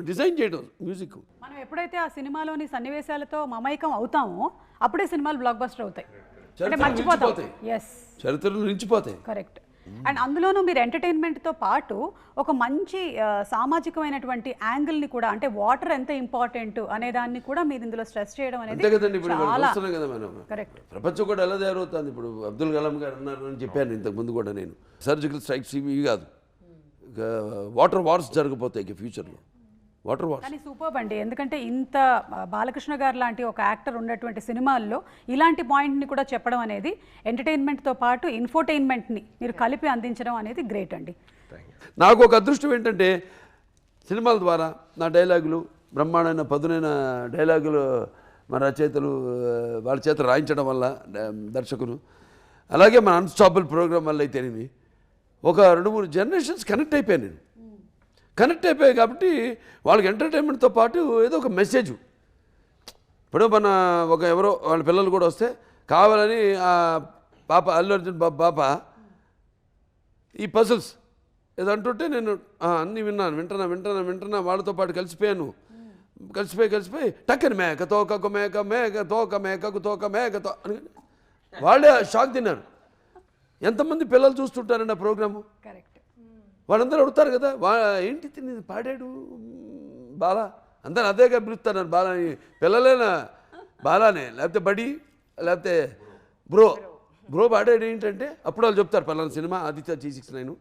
డిజైన్ చేయడం మ్యూజిక్. మనం ఎప్పుడైతే ఆ సినిమాలోని సన్నివేశాలతో మమైకం అవుతామో అప్పుడే సినిమాలు బ్లాక్ బస్టర్ అవుతాయి, అంటే మర్చిపోతాం. ఎస్, చరిత్రలు నిలిచిపోతాయి. కరెక్ట్. అండ్ అందులోనూ మీరు ఎంటర్టైన్మెంట్తో పాటు ఒక మంచి సామాజికమైనటువంటి యాంగిల్ని కూడా, అంటే వాటర్ ఎంత ఇంపార్టెంట్ అనే దాన్ని కూడా మీరు ఇందులో స్ట్రెస్ చేయడం అనేది చాలా కరెక్ట్. ప్రపంచం కూడా ఎలా తయారవుతుంది. ఇప్పుడు అబ్దుల్ కలాం గారు అన్నారు అని చెప్పాను ఇంతకు ముందు కూడా, నేను సర్జికల్ స్ట్రైక్స్ ఇవి కాదు, వాటర్ వార్స్ జరగబోతాయి ఇక ఫ్యూచర్లో, వాటర్ వార్స్. కానీ సూపర్బ్ అండి, ఎందుకంటే ఇంత బాలకృష్ణ గారు లాంటి ఒక యాక్టర్ ఉన్నటువంటి సినిమాల్లో ఇలాంటి పాయింట్ని కూడా చెప్పడం అనేది, ఎంటర్టైన్మెంట్తో పాటు ఇన్ఫోటైన్మెంట్ని మీరు కలిపి అందించడం అనేది గ్రేట్ అండి. నాకు ఒక అదృష్టం ఏంటంటే సినిమాల ద్వారా నా డైలాగులు బ్రహ్మాండమైన పదునైన డైలాగులు మన రచయితలు వాళ్ళ చేత రాయించడం వల్ల దర్శకులు, అలాగే మన అన్స్టాపబుల్ ప్రోగ్రామ్ వల్ల అయితేనేమి ఒక 2-3 జనరేషన్స్ కనెక్ట్ అయిపోయాను నేను. కనెక్ట్ అయిపోయాయి కాబట్టి వాళ్ళకి ఎంటర్టైన్మెంట్తో పాటు ఏదో ఒక మెసేజ్. ఇప్పుడు మన ఎవరో వాళ్ళ పిల్లలు కూడా వస్తే కావాలని ఆ పాప అల్లు అర్జున్ పాప ఈ పజిల్స్ ఏదో అంటుంటే నేను అన్నీ వింటున్నా వాళ్ళతో పాటు కలిసిపోయాను. కలిసిపోయి టక్కని మేక తోకకు మేకకు తోక మేకతో అని వాళ్ళే షాక్ తిన్నారు. ఎంతమంది పిల్లలు చూస్తుంటారండి ఆ ప్రోగ్రాము. కరెక్ట్. వాళ్ళందరూ అడుగుతారు కదా, ఏంటి తిని పాడాడు బాలా, అందరూ అదేగా పిలుస్తారు బాలాని. పిల్లలేనా బాలానే, లేకపోతే బడి, లేకపోతే బ్రో పాడాడు ఏంటంటే అప్పుడు వాళ్ళు చెప్తారు పలానా సినిమా ఆదిత్య G69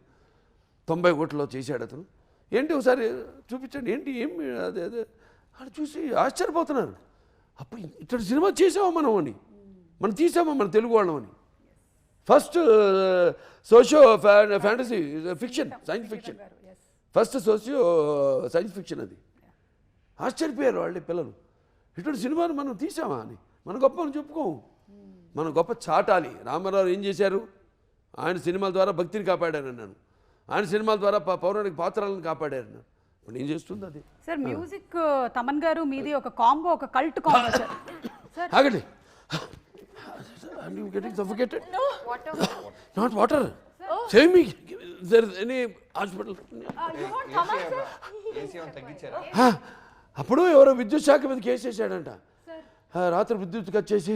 90 కోట్లలో చేశాడు అతను, ఏంటి ఒకసారి చూపించండి, ఏంటి ఏమి అదే అది చూసి ఆశ్చర్యపోతున్నారు. అప్పుడు ఇట్లా సినిమా చేసామా మనం తీసామా మన తెలుగు వాళ్ళమని. First socio fantasy fiction, science fiction, first socio science fiction. అది ఆశ్చర్యపోయారు వాళ్ళే పిల్లలు, ఇటువంటి సినిమాను మనం తీసామా అని. మన గొప్ప అని చెప్పుకోము, మన గొప్ప చాటాలి. రామారావు ఏం చేశారు, ఆయన సినిమాల ద్వారా భక్తిని కాపాడారు అన్నాను, ఆయన సినిమాల ద్వారా పౌరాణిక పాత్రలను కాపాడారు అన్నాను. ఇప్పుడు ఏం చేస్తుంది అది. సార్ మ్యూజిక్ తమన్ గారు మీది ఒక కాంబో, ఒక కల్ట్ కాంబో సార్. ఆగండి, you getting suffocated? No. Water. Not water. Save me. Is there any hospital? You want Thaman, sir? అప్పుడు ఎవరో విద్యుత్ శాఖ మీద కేసు వేసాడంట. రాత్రి విద్యుత్ కట్ చేసి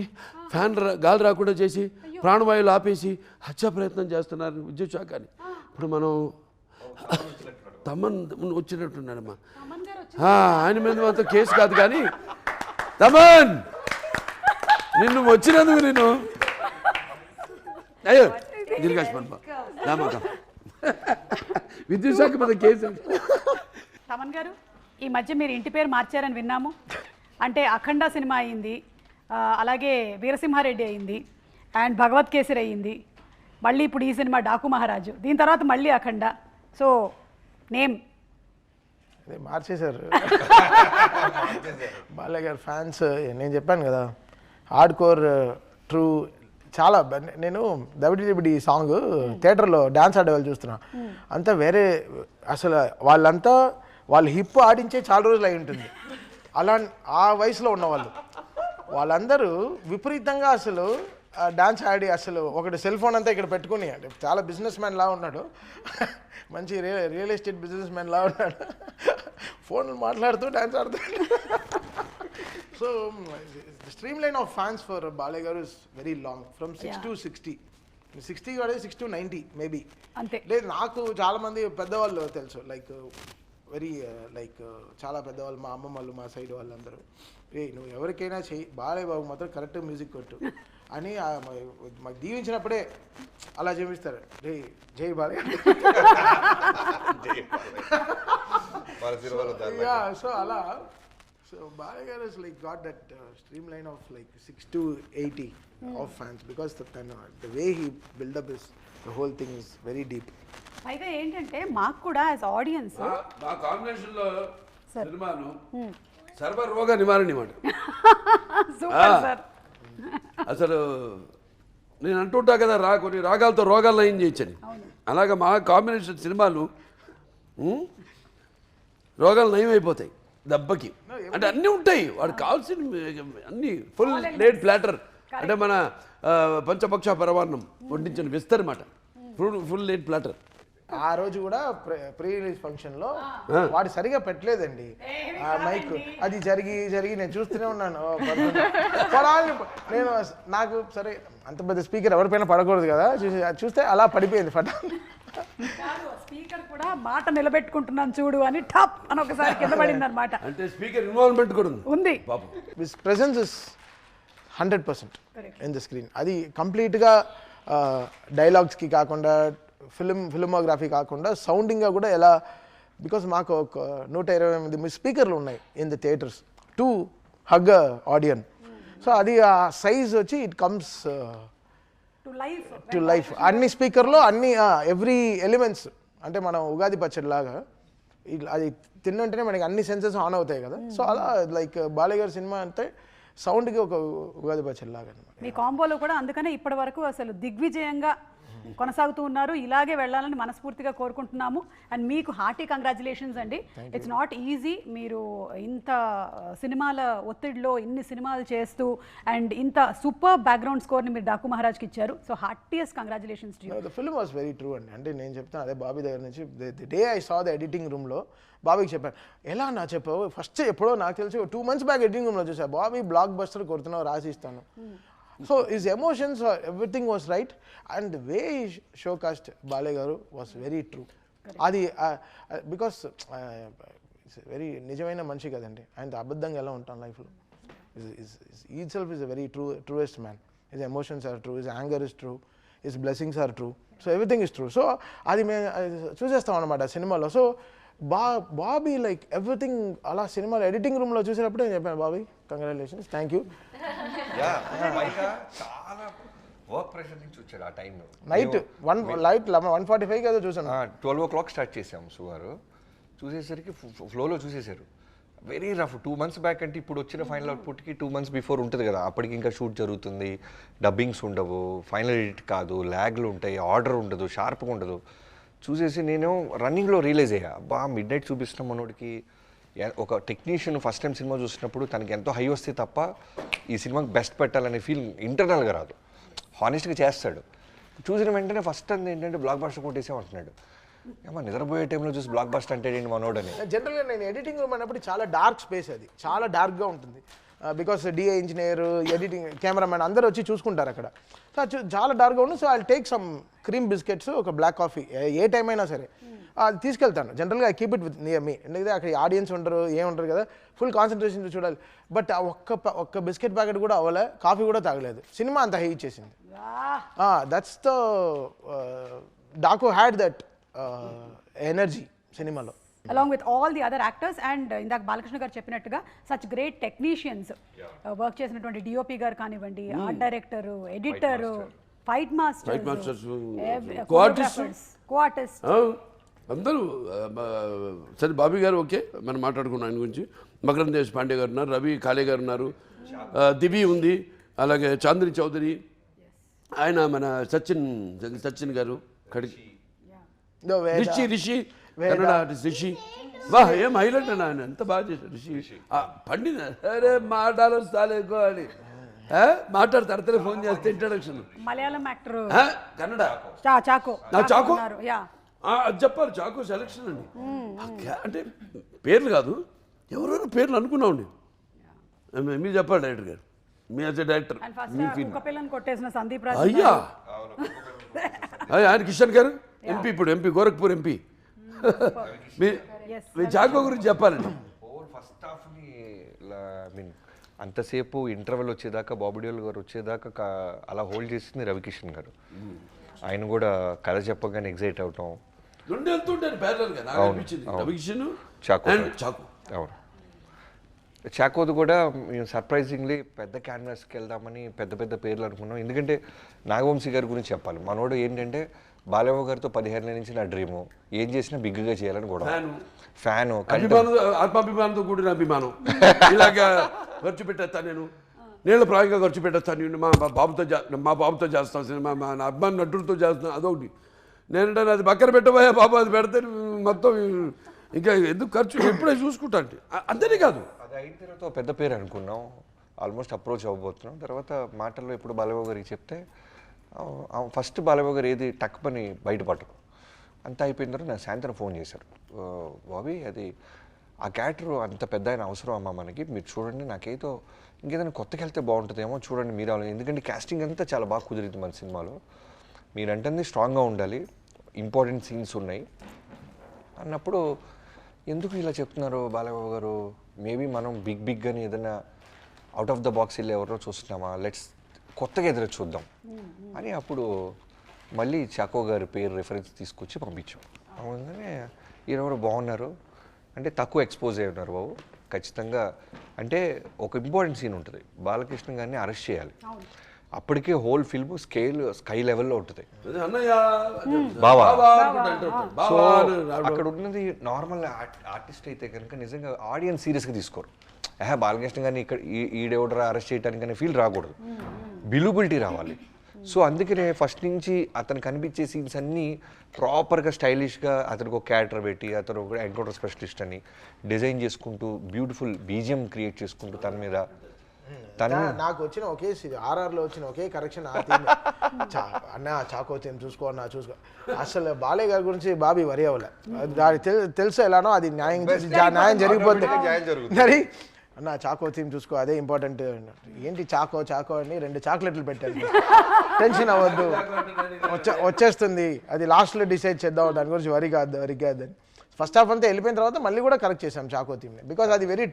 ఫ్యాన్ గాలి రాకుండా చేసి ప్రాణవాయువులు ఆపేసి హత్యా ప్రయత్నం చేస్తున్నారు విద్యుత్ శాఖ అని. ఇప్పుడు మనం తమన్ వచ్చినట్టున్నాడమ్మా, ఆయన మీద మాత్రం కేసు కాదు కానీ తమన్ నిన్ను వచ్చినందుకు నేను అయ్యో విద్యుత్ శాఖ మీద కేసు. తమన్ గారు ఈ మధ్య మీరు ఇంటి పేరు మార్చారని విన్నాము. అంటే అఖండ సినిమా అయింది, అలాగే వీరసింహారెడ్డి అయింది, అండ్ భగవత్ కేసరి అయింది, మళ్ళీ ఇప్పుడు ఈ సినిమా డాకు మహారాజు, దీని తర్వాత మళ్ళీ అఖండ. సో నేమ్ మార్చేశారు బాలయ్య గారు ఫ్యాన్స్. నేను చెప్పాను కదా హార్డ్ కోర్ ట్రూ చాలా. నేను దబిడి సాంగ్ థియేటర్లో డ్యాన్స్ ఆడేవాళ్ళు చూస్తున్నా, అంతా వేరే అసలు. వాళ్ళు హిప్ ఆడించే చాలా రోజులు అయి ఉంటుంది. అలా ఆ వయసులో ఉన్నవాళ్ళు వాళ్ళందరూ విపరీతంగా అసలు డ్యాన్స్ ఆడి, అసలు ఒకటి సెల్ ఫోన్ అంతా ఇక్కడ పెట్టుకుని, అంటే చాలా బిజినెస్ మ్యాన్ లా ఉన్నాడు, మంచి రియల్ ఎస్టేట్ బిజినెస్ మ్యాన్ లా ఉన్నాడు, ఫోన్లు మాట్లాడుతూ డ్యాన్స్ ఆడుతాడు. So the streamline of fans for Balay Garu is very long, from 6 to 60. 60 కాదు 6 to 90 మేబీ. అంతే. లేదు నాకు చాలా మంది పెద్దవాళ్ళు తెలుసు, లైక్ వెరీ లైక్ చాలా పెద్దవాళ్ళు, మా అమ్మమ్మ వాళ్ళు, మా సైడ్ వాళ్ళందరూ, నువ్వు ఎవరికైనా చెయ్యి బాలయ్య బాబు మాత్రం కరెక్ట్ మ్యూజిక్ కొట్టు అని మాకు దీవించినప్పుడే అలా చూపిస్తారు. రే జై బాలయ్య. సో అలా. So Balay Garu is like got that streamline of like 6 to 80 of fans, because the way he build up is, the whole thing is very deep. అయితే ఏంటంటే మాకు కూడా యాజ్ ఆడియన్స్ మా కాంబినేషన్లో సినిమాను సర్వ రోగ నివారణ మాట. Super sir. అసలు నేను అంటుంటా కదా కొన్ని రాగాలతో రోగాలు నయం చేయొచ్చని, అలాగా మా కాంబినేషన్ సినిమాలు రోగాలు నయం అయిపోతాయి దెబ్బకి. అంటే అన్నీ ఉంటాయి, వాడికి కావాల్సిన అన్నీ ఫుల్ లేడ్ ప్లాటర్. అంటే మన పంచపక్ష పరమాన్నం వడ్డించిన విస్తరమాట, ఫుల్ లేడ్ ప్లాటర్. ఆ రోజు కూడా ప్రీ రిలీజ్ ఫంక్షన్లో వాడు సరిగా పెట్టలేదండి ఆ మైక్. అది జరిగి నేను చూస్తూనే ఉన్నాను. నేను నాకు సరే అంత పెద్ద స్పీకర్ ఎవరిపైన పడకూడదు కదా, చూస్తే అలా పడిపోయింది ఫట. స్పీకర్ కూడా మాట నిలబెట్టుకుంటున్నాను చూడు అని టాప్ అని ఒకసారి కింద పడింది అనమాట. అంటే స్పీకర్ ఇన్వాల్వ్మెంట్ కూడా ఉంది. His presence is 100% in the screen. అది కంప్లీట్గా డైలాగ్స్కి కాకుండా, ఫిల్మోగ్రఫీ కాకుండా సౌండింగ్గా కూడా ఎలా, బికాస్ మాకు ఒక 128 స్పీకర్లు ఉన్నాయి in the theatres to hug audience. So అది ఆ సైజ్ వచ్చి ఇట్ కమ్స్ టు లైఫ్. అన్ని స్పీకర్లో అన్ని ఎవ్రీ ఎలిమెంట్స్, అంటే మనం ఉగాది పచ్చడి లాగా అది తిన్నంటేనే మనకి అన్ని సెన్సెస్ ఆన్ అవుతాయి కదా. సో అలా లైక్ బాలయ్య గారి సినిమా అంటే సౌండ్కి ఒక ఉగాది పచ్చడిలాగా అనమాట. మీ కాంబోలో కూడా అందుకనే ఇప్పటి వరకు అసలు దిగ్విజయంగా కొనసాగుతూ ఉన్నారు. ఇలాగే వెళ్ళాలని మనస్ఫూర్తిగా కోరుకుంటున్నాము. అండ్ మీకు హార్టీ కంగ్రాచులేషన్స్ అండి. It's not easy. మీరు ఇంత సినిమాల ఒత్తిడిలో ఇన్ని సినిమాలు చేస్తూ అండ్ ఇంత సూపర్ బ్యాక్గ్రౌండ్ స్కోర్ని మీరు డాకు మహారాజ్కి ఇచ్చారు. So heartiest congratulations to you. The film was very true అండి. అంటే నేను చెప్తాను అదే బాబీ దగ్గర నుంచి the day I saw the editing రూమ్లో బాబీకి చెప్పాను, ఎలా నా చెప్పావు ఫస్ట్ ఎప్పుడో నాకు తెలిసి 2 months బ్యాక్ ఎడిటింగ్ రూమ్లో చూసా, బాబీ బ్లాక్ బస్టర్ కొడుతున్నావు రాసి ఇస్తాను. So his emotions everything was right and the way show cast Balayya garu was very true. అది బికాస్ వెరీ నిజమైన మనిషి కదండి, ఆయన అబద్ధంగా ఎలా ఉంటాం లైఫ్లో. ఈ self is a very truest man. His emotions are true, his anger is true, his blessings are true. So everything is true. So అది మేము చూసేస్తాం అనమాట సినిమాలో. సో బాబీ లైక్ ఎవ్రీథింగ్ అలా సినిమాలో ఎడిటింగ్ రూమ్లో చూసినప్పుడు నేను చెప్పాను, బాబీ కంగ్రాచులేషన్స్, థ్యాంక్ యూ. చాలా వర్క్ ప్రెషర్ నుంచి వచ్చాడు ఆ టైంలో. నైట్ 1:45 ఏదో చూసాను. 12 o'clock స్టార్ట్ చేసాం సువారు. చూసేసరికి ఫ్లోలో చూసేశారు. Very rough. 2 months బ్యాక్ అంటే ఇప్పుడు వచ్చిన ఫైనల్ అవుట్పుట్కి 2 months బిఫోర్ ఉంటుంది కదా, అప్పటికి ఇంకా షూట్ జరుగుతుంది, డబ్బింగ్స్ ఉండవు, ఫైనల్ ఎడిట్ కాదు, ల్యాగ్లు ఉంటాయి, ఆర్డర్ ఉండదు, షార్ప్గా ఉండదు. చూసేసి నేను రన్నింగ్లో రియలైజ్ అయ్యా, బా మిడ్ నైట్ చూపిస్తున్నాం మనోడికి. ఒక టెక్నీషియన్ ఫస్ట్ టైం సినిమా చూసినప్పుడు తనకి ఎంతో హై వస్తే తప్ప ఈ సినిమాకి బెస్ట్ పెట్టాలనే ఫీల్ ఇంటర్నల్గా రాదు, హానెస్ట్గా చేస్తాడు. చూసిన వెంటనే ఫస్ట్ అంది ఏంటంటే బ్లాక్ బస్టర్ కొట్టేసాం అంటున్నాడు. ఏమో నిద్రపోయే టైంలో చూసి బ్లాక్ బస్టర్ అంటే ఏంటి మనోడని. జనరల్గా నేను ఎడిటింగ్ రూమ్ అన్నప్పుడు చాలా డార్క్ స్పేస్, అది చాలా డార్క్గా ఉంటుంది. Because DI engineer, editing, cameramen అందరూ వచ్చి చూసుకుంటారు అక్కడ. సో చాలా డార్క్గా ఉంటుంది. So I take some cream biscuits, ఒక బ్లాక్ కాఫీ, ఏ టైం అయినా సరే అది తీసుకెళ్తాను. జనరల్గా I keep it with near me, ఎందుకంటే అక్కడ ఆడియన్స్ ఉండరు, ఏముంటారు కదా, ఫుల్ కాన్సన్ట్రేషన్ చూడాలి. బట్ ఆ ఒక్క బిస్కెట్ ప్యాకెట్ కూడా అవ్వలే, కాఫీ కూడా తాగలేదు, సినిమా అంత హై ఇచ్చేసింది. That's the Daaku had that energy సినిమాలో. along with all the other actors and ఇందాక బాలకృష్ణ గారు చెప్పినట్టుగా such great technicians వర్క్ చేసినటువంటి డిఓపి గారు కానివ్వండి, art director, editor, fight masters, co-artist అందరూ. సరే బాబీ గారు ఓకే, మనం మాట్లాడుకున్నాం ఆయన గురించి. మకరం దేశ్ పాండే గారు ఉన్నారు, రవి కాళే గారు ఉన్నారు, దివి ఉంది, అలాగే చాంద్రి చౌదరి, ఆయన మన సచిన్ గారు, కడికి రిషి కన్నడ ఆర్టిస్ట్ రిషి. వా ఏం హైలైట్ అన్న, ఆయన ఎంత బాగా చేశాడు రిషి. పండిన అరే మాట్లాడాలి సాలేకో అని మాట్లాడతారు, ఫోన్ చేస్తే ఇంట్రడక్షన్. మలయాళం యాక్టర్ కన్నడ చాకో. అది చెప్పాలి, చాకో సెలక్షన్ అండి. అంటే పేర్లు కాదు, ఎవరెవరు పేర్లు అనుకున్నాం. మీరు చెప్పాలి డైరెక్టర్ గారు, మీ యాజ్ ఎ డైరెక్టర్. పిల్లని కొట్టేసిన సందీప్ రాజ్, అయ్యా ఆయన కిషన్ గారు ఎంపీ, ఇప్పుడు ఎంపీ గోరఖ్పూర్ ఎంపీ. మీ చాకో గురించి చెప్పాలండి. ఫస్ట్ హాఫ్ని మీన్ అంతసేపు ఇంటర్వెల్ వచ్చేదాకా, బాబుడియోల్ గారు వచ్చేదాకా అలా హోల్డ్ చేసింది రవికిషన్ గారు. ఆయన కూడా కథ చెప్పగానే ఎగ్జైట్ అవటం. అవును, చాకోది కూడా మేము సర్ప్రైజింగ్లీ పెద్ద క్యాన్వాస్కి వెళ్దామని పెద్ద పెద్ద పేర్లు అనుకున్నాం. ఎందుకంటే నాగవంశీ గారి గురించి చెప్పాలి. మనోడు ఏంటంటే బాలయ్య గారితో 15 ఏళ్ళ నుంచి నా డ్రీము, ఏం చేసినా బిగ్గా చేయాలని కూడా ఫ్యాను, ఆత్మాభిమానంతో కూడిన అభిమానం. ఇలాగా ఖర్చు పెట్టేస్తాను నేను, నీళ్ళ ప్రాయంగా ఖర్చు పెట్టేస్తాను, నేను మా బాబుతో చేస్తాను సినిమా, మా అభిమాని నటులతో చేస్తాను, అదొకటి. నేనంటే అది పక్కన పెట్టబోయా బాబు, అది పెడితే మొత్తం ఇంకా ఎందుకు ఖర్చు, ఎప్పుడే చూసుకుంటా అంటే అంతేనే కాదు. అది అయిన తర్వాత పెద్ద పేరు అనుకున్నాం, ఆల్మోస్ట్ అప్రోచ్ అవ్వబోతున్నాం. తర్వాత మాటల్లో ఇప్పుడు బాలయ్య గారికి చెప్తే ఫస్ట్ బాలయ్య గారు ఏది టక్ పని బయటపడరు. అంతా అయిపోయిన తర్వాత నాకు సాయంత్రం ఫోన్ చేశారు, బాబీ అది ఆ క్యారెక్టర్ అంత పెద్ద ఆయన అవసరం అమ్మా మనకి, మీరు చూడండి, నాకేదో ఇంకేదైనా కొత్తగా వెళ్తే బాగుంటుందేమో చూడండి మీరు, ఎందుకంటే కాస్టింగ్ అంతా చాలా బాగా కుదిరింది మన సినిమాలో, మీరంటే స్ట్రాంగ్గా ఉండాలి, ఇంపార్టెంట్ సీన్స్ ఉన్నాయి అన్నప్పుడు, ఎందుకు ఇలా చెప్తున్నారు బాలయ్య గారు, మేబీ మనం బిగ్గాని ఏదైనా అవుట్ ఆఫ్ ద బాక్స్ వెళ్ళి ఎవరో చూస్తున్నామా, లెట్స్ కొత్తగా ఎదురు చూద్దాం అని అప్పుడు మళ్ళీ చాకో గారి పేరు రిఫరెన్స్ తీసుకొచ్చి పంపించాం. అవునంగానే ఈయనెవరు బాగున్నారు అంటే తక్కువ ఎక్స్పోజ్ అయి ఉన్నారు బాబు ఖచ్చితంగా. అంటే ఒక ఇంపార్టెంట్ సీన్ ఉంటుంది, బాలకృష్ణ గారిని అరెస్ట్ చేయాలి, అప్పటికే హోల్ ఫిల్మ్ స్కై లెవెల్లో ఉంటుంది. అదే అన్నయ్య బావా. అనుకుంటా అంటుంటాడు. సో బావా అని రావడం. అక్కడ ఉన్నది నార్మల్ ఆర్టిస్ట్ అయితే కనుక నిజంగా ఆడియన్స్ సీరియస్గా తీసుకోరు. బాలకృష్ణ గారిని ఇక్కడ ఈడెవడరా అరెస్ట్ చేయడానికనే ఫీల్ రాకూడదు, బిలీబిలిటీ రావాలి. సో అందుకనే ఫస్ట్ నుంచి అతను కనిపించే సీన్స్ అన్నీ ప్రాపర్గా స్టైలిష్గా అతనికి ఒక క్యారెక్టర్ పెట్టి అతను ఒక ఎన్కౌంటర్ స్పెషలిస్ట్ అని డిజైన్ చేసుకుంటూ బ్యూటిఫుల్ బీజిఎం క్రియేట్ చేసుకుంటూ తన మీద నాకు వచ్చిన ఒకే ఆర్ఆర్లో వచ్చిన ఒకే కరెక్షన్ ఆ థీమ్. అన్న చాకో థీమ్ చూసుకో అన్న చూసుకో. అసలు బాలయ్య గారి గురించి బాబీ వరి అవ్వలే, తెలుసు ఎలానో అది న్యాయం జరిగిపోతుంది మరి. అన్న చాకో థీమ్ చూసుకో అదే ఇంపార్టెంట్. ఏంటి చాకో అని 2 చాక్లెట్లు పెట్టాను, టెన్షన్ అవ్వద్దు వచ్చేస్తుంది, అది లాస్ట్లో డిసైడ్ చేద్దాం, దాని గురించి వరి కాదని. ఫస్ట్ హాఫ్ అంతా వెళ్ళిపోయిన తర్వాత మళ్ళీ కూడా కరెక్ట్ చేసాం చాకో థీమ్ని, బికాజ్ అది వెరీ